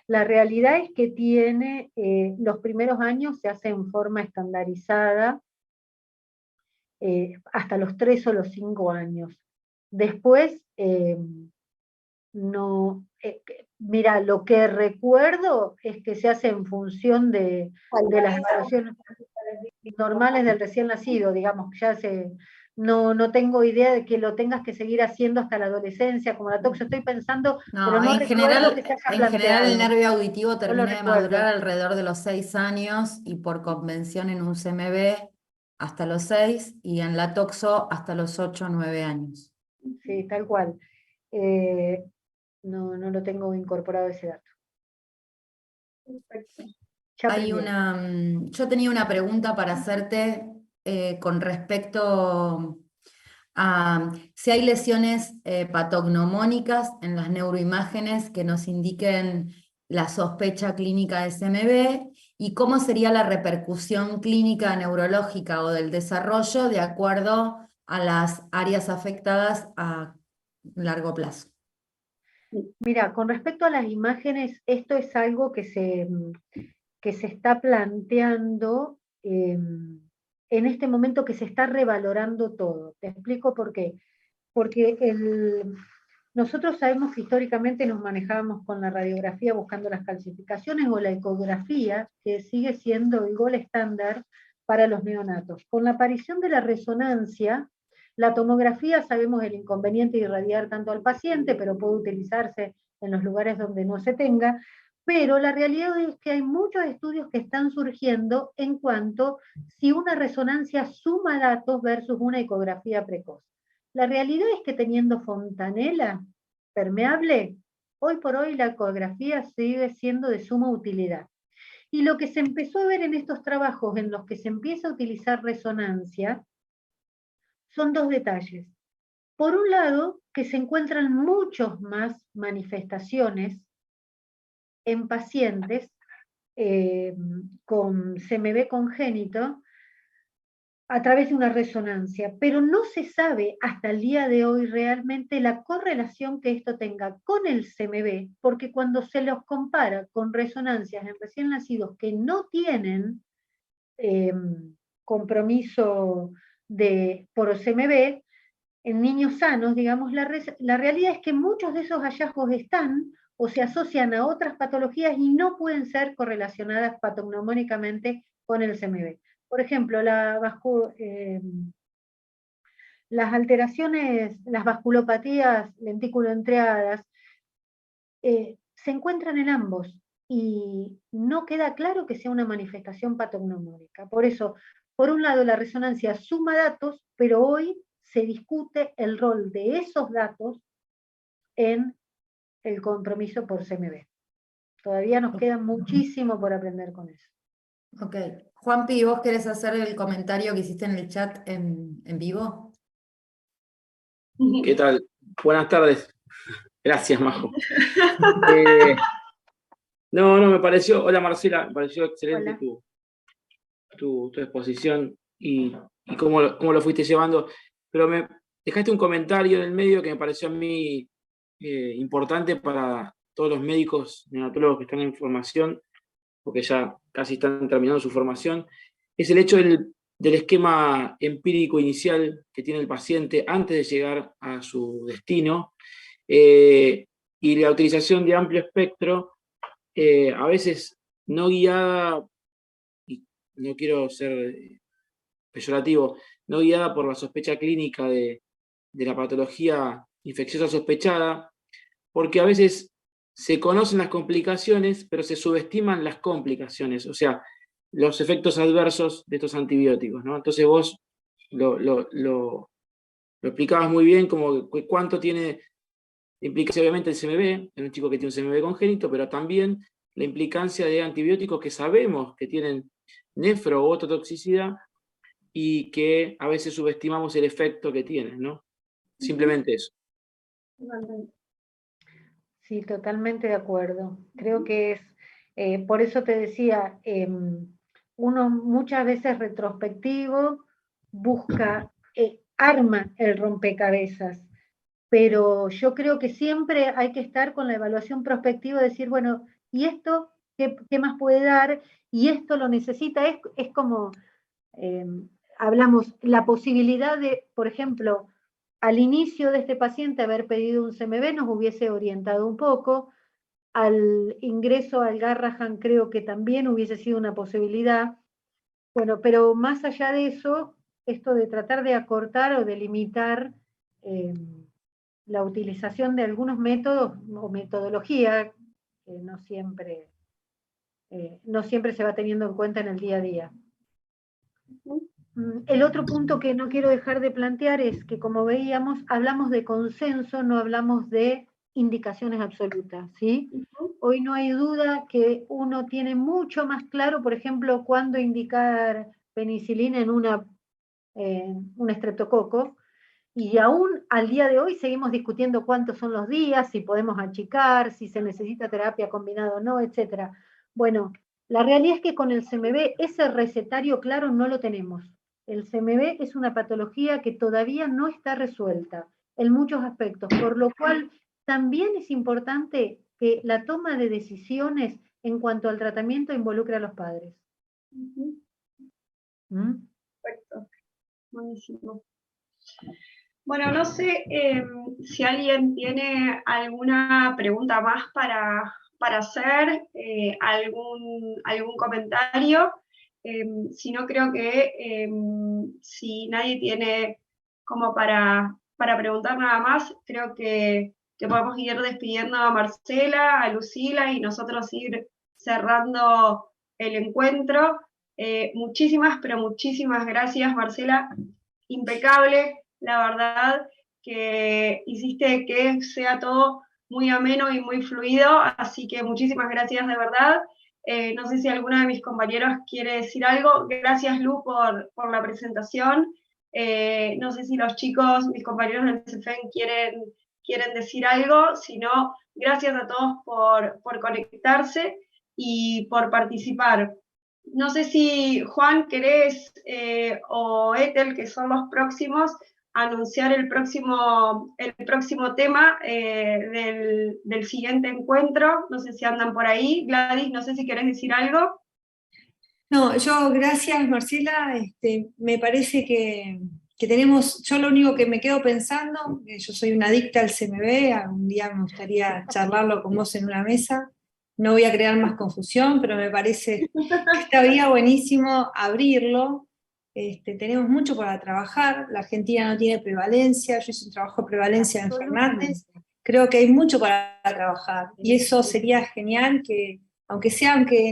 La realidad es que tiene, los primeros años se hace en forma estandarizada, hasta los 3 o los 5 años. Después, no, mira, lo que recuerdo es que se hace en función de las evaluaciones normales del recién nacido, digamos, no tengo idea de que lo tengas que seguir haciendo hasta la adolescencia, como la toxo, estoy pensando, pero no recuerdo que se haya planteado. En general el nervio auditivo termina de recuerdo. madurar alrededor de los 6 años y por convención en un CMV hasta los 6 y en la toxo hasta los 8 o 9 años. Sí, tal cual. No lo tengo incorporado ese dato. Perfecto. Yo tenía una pregunta para hacerte con respecto a si hay lesiones patognomónicas en las neuroimágenes que nos indiquen la sospecha clínica de CMV y cómo sería la repercusión clínica neurológica o del desarrollo de acuerdo a las áreas afectadas a largo plazo. Mira, con respecto a las imágenes, esto es algo que se está planteando en este momento, que se está revalorando todo. Te explico por qué. Porque nosotros sabemos que históricamente nos manejábamos con la radiografía buscando las calcificaciones o la ecografía, que sigue siendo el gold estándar para los neonatos. Con la aparición de la resonancia, la tomografía sabemos el inconveniente de irradiar tanto al paciente, pero puede utilizarse en los lugares donde no se tenga, pero la realidad es que hay muchos estudios que están surgiendo en cuanto si una resonancia suma datos versus una ecografía precoz. La realidad es que teniendo fontanela permeable, hoy por hoy la ecografía sigue siendo de suma utilidad. Y lo que se empezó a ver en estos trabajos en los que se empieza a utilizar resonancia son dos detalles. Por un lado, que se encuentran muchas más manifestaciones en pacientes con CMV congénito a través de una resonancia, pero no se sabe hasta el día de hoy realmente la correlación que esto tenga con el CMV, porque cuando se los compara con resonancias en recién nacidos que no tienen compromiso por CMV, en niños sanos, digamos, la realidad es que muchos de esos hallazgos están o se asocian a otras patologías y no pueden ser correlacionadas patognomónicamente con el CMV. Por ejemplo, las alteraciones, las vasculopatías lentículo-entreadas, se encuentran en ambos y no queda claro que sea una manifestación patognomónica. Por eso, por un lado, la resonancia suma datos, pero hoy se discute el rol de esos datos en el compromiso por CMV. Todavía nos queda muchísimo por aprender con eso. Ok. Juanpi, ¿vos querés hacer el comentario que hiciste en el chat en vivo? ¿Qué tal? Buenas tardes. Gracias, Majo. No, me pareció, hola Marcela, me pareció excelente tu exposición y cómo lo fuiste llevando, pero me dejaste un comentario en el medio que me pareció a mí importante para todos los médicos neonatólogos que están en formación, porque ya casi están terminando su formación, es el hecho del esquema empírico inicial que tiene el paciente antes de llegar a su destino, y la utilización de amplio espectro, a veces no guiada, y no quiero ser peyorativo, no guiada por la sospecha clínica de la patología infecciosa sospechada, porque a veces se conocen las complicaciones, pero se subestiman las complicaciones, o sea, los efectos adversos de estos antibióticos, ¿no? Entonces vos lo explicabas muy bien, como cuánto tiene implicancia obviamente el CMV, en un chico que tiene un CMV congénito, pero también la implicancia de antibióticos que sabemos que tienen nefro u ototoxicidad y que a veces subestimamos el efecto que tienen, ¿no? Simplemente eso. Sí, totalmente de acuerdo. Creo que es, por eso te decía, uno muchas veces retrospectivo busca, arma el rompecabezas, pero yo creo que siempre hay que estar con la evaluación prospectiva, decir, bueno, ¿y esto qué más puede dar? ¿Y esto lo necesita? Es como, hablamos, la posibilidad de, por ejemplo, al inicio de este paciente haber pedido un CMV nos hubiese orientado un poco, al ingreso al Garrahan creo que también hubiese sido una posibilidad, bueno, pero más allá de eso, esto de tratar de acortar o de limitar la utilización de algunos métodos o metodología que no siempre se va teniendo en cuenta en el día a día. El otro punto que no quiero dejar de plantear es que, como veíamos, hablamos de consenso, no hablamos de indicaciones absolutas, ¿sí? Hoy no hay duda que uno tiene mucho más claro, por ejemplo, cuándo indicar penicilina en un estreptococo, Y aún al día de hoy seguimos discutiendo cuántos son los días, si podemos achicar, si se necesita terapia combinada o no, etc. Bueno, la realidad es que con el CMV ese recetario claro no lo tenemos. El CMV es una patología que todavía no está resuelta en muchos aspectos, por lo cual también es importante que la toma de decisiones en cuanto al tratamiento involucre a los padres. Perfecto, buenísimo. Bueno, no sé si alguien tiene alguna pregunta más para hacer, algún comentario. Si no, creo que si nadie tiene como para preguntar nada más, creo que podemos ir despidiendo a Marcela, a Lucila y nosotros ir cerrando el encuentro. Muchísimas, pero muchísimas gracias, Marcela. Impecable. La verdad que hiciste que sea todo muy ameno y muy fluido, así que muchísimas gracias de verdad. No sé si alguno de mis compañeros quiere decir algo. Gracias, Lu, por la presentación. No sé si los chicos, mis compañeros del CEFEN, quieren decir algo. Si no, gracias a todos por conectarse y por participar. No sé si Juan querés o Ethel, que son los próximos, anunciar el próximo tema del siguiente encuentro. No sé si andan por ahí. Gladys, no sé si querés decir algo. No, gracias Marcela, me parece que tenemos, yo lo único que me quedo pensando, yo soy una adicta al CMV, algún día me gustaría charlarlo con vos en una mesa, no voy a crear más confusión, pero me parece que estaría buenísimo abrirlo. Tenemos mucho para trabajar, la Argentina no tiene prevalencia, yo hice un trabajo de prevalencia en Fernández, creo que hay mucho para trabajar, y eso sería genial que, aunque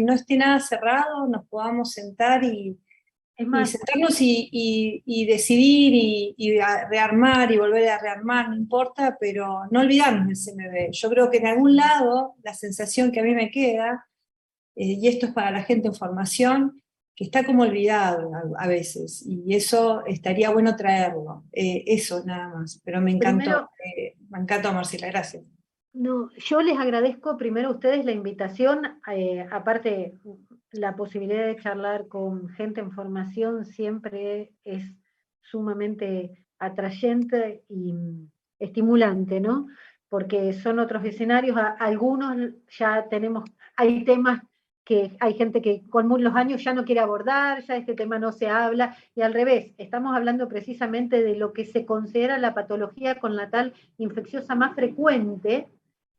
no esté nada cerrado, nos podamos sentar y sentarnos y decidir y rearmar y volver a rearmar, no importa, pero no olvidarnos del CMV. Yo creo que en algún lado, la sensación que a mí me queda, y esto es para la gente en formación, que está como olvidado a veces, y eso estaría bueno traerlo. Eso nada más, pero me encantó. Me encantó, Marcela, gracias. No, yo les agradezco primero a ustedes la invitación, aparte la posibilidad de charlar con gente en formación siempre es sumamente atrayente y estimulante, ¿no? Porque son otros escenarios, algunos ya tenemos, hay temas que hay gente que con los años ya no quiere abordar, ya este tema no se habla, y al revés, estamos hablando precisamente de lo que se considera la patología con la tal infecciosa más frecuente.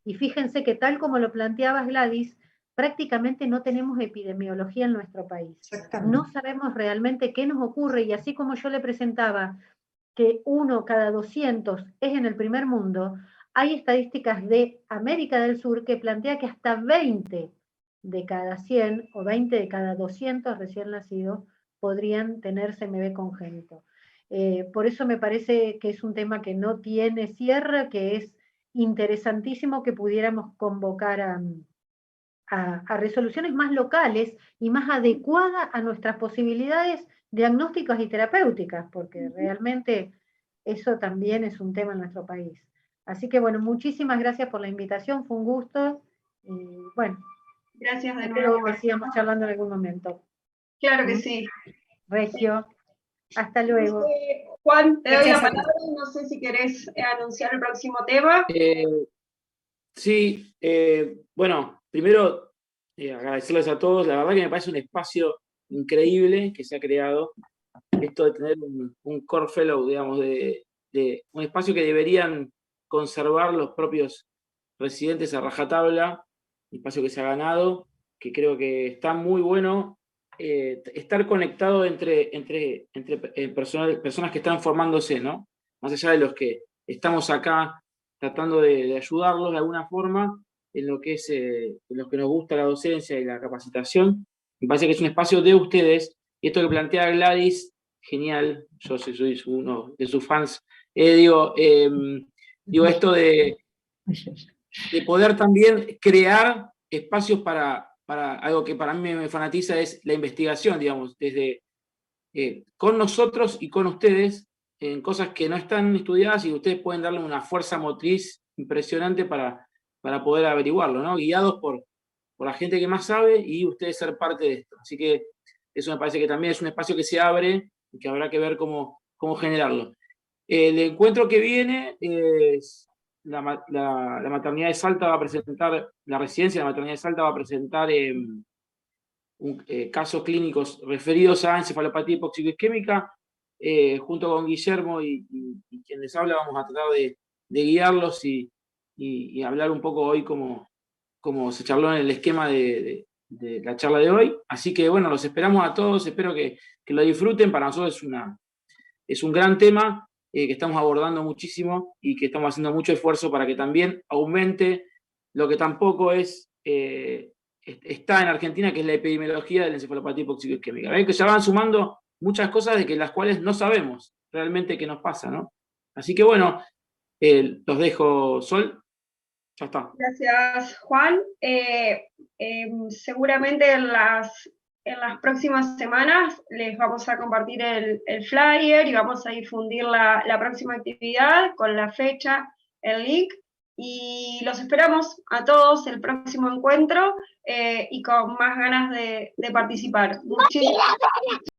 Y fíjense que tal como lo planteabas, Gladys, prácticamente no tenemos epidemiología en nuestro país. No sabemos realmente qué nos ocurre, y así como yo le presentaba que 1 cada 200 es en el primer mundo, hay estadísticas de América del Sur que plantea que hasta 20 de cada 100 o 20 de cada 200 recién nacidos podrían tener CMV congénito. Por eso me parece que es un tema que no tiene cierre, que es interesantísimo que pudiéramos convocar a resoluciones más locales y más adecuadas a nuestras posibilidades diagnósticas y terapéuticas, porque realmente eso también es un tema en nuestro país. Así que bueno, muchísimas gracias por la invitación, fue un gusto, y bueno, gracias de espero nuevo. que sigamos charlando en algún momento. Claro que sí. Regio, hasta luego. Juan, te doy la palabra, no sé si querés anunciar el próximo tema. Sí, bueno, primero agradecerles a todos, la verdad que me parece un espacio increíble que se ha creado, esto de tener un core fellow, digamos, de un espacio que deberían conservar los propios residentes a rajatabla, un espacio que se ha ganado, que creo que está muy bueno, estar conectado entre personas que están formándose, ¿no? Más allá de los que estamos acá tratando de ayudarlos de alguna forma en lo que es, en lo que nos gusta la docencia y la capacitación. Me parece que es un espacio de ustedes, y esto que plantea Gladys, genial, yo soy uno de sus fans, digo, esto de poder también crear espacios para algo que para mí me fanatiza, es la investigación, digamos, desde con nosotros y con ustedes, en cosas que no están estudiadas y ustedes pueden darle una fuerza motriz impresionante para poder averiguarlo, ¿no? Guiados por la gente que más sabe y ustedes ser parte de esto. Así que eso me parece que también es un espacio que se abre y que habrá que ver cómo generarlo. El encuentro que viene es la maternidad de Salta va a presentar, la residencia de la maternidad de Salta va a presentar casos clínicos referidos a encefalopatía hipóxico-isquémica. Junto con Guillermo y quien les habla vamos a tratar de guiarlos y hablar un poco hoy como se charló en el esquema de la charla de hoy. Así que bueno, los esperamos a todos, espero que lo disfruten. Para nosotros es un gran tema que estamos abordando muchísimo y que estamos haciendo mucho esfuerzo para que también aumente lo que tampoco está en Argentina, que es la epidemiología de la encefalopatía hipóxico-isquémica. ¿Ven? Que se van sumando muchas cosas de las cuales no sabemos realmente qué nos pasa, ¿no? Así que bueno, los dejo, Sol. Ya está. Gracias, Juan. Seguramente en las próximas semanas les vamos a compartir el flyer y vamos a difundir la próxima actividad con la fecha, el link, y los esperamos a todos el próximo encuentro y con más ganas de participar. Muchísimas gracias.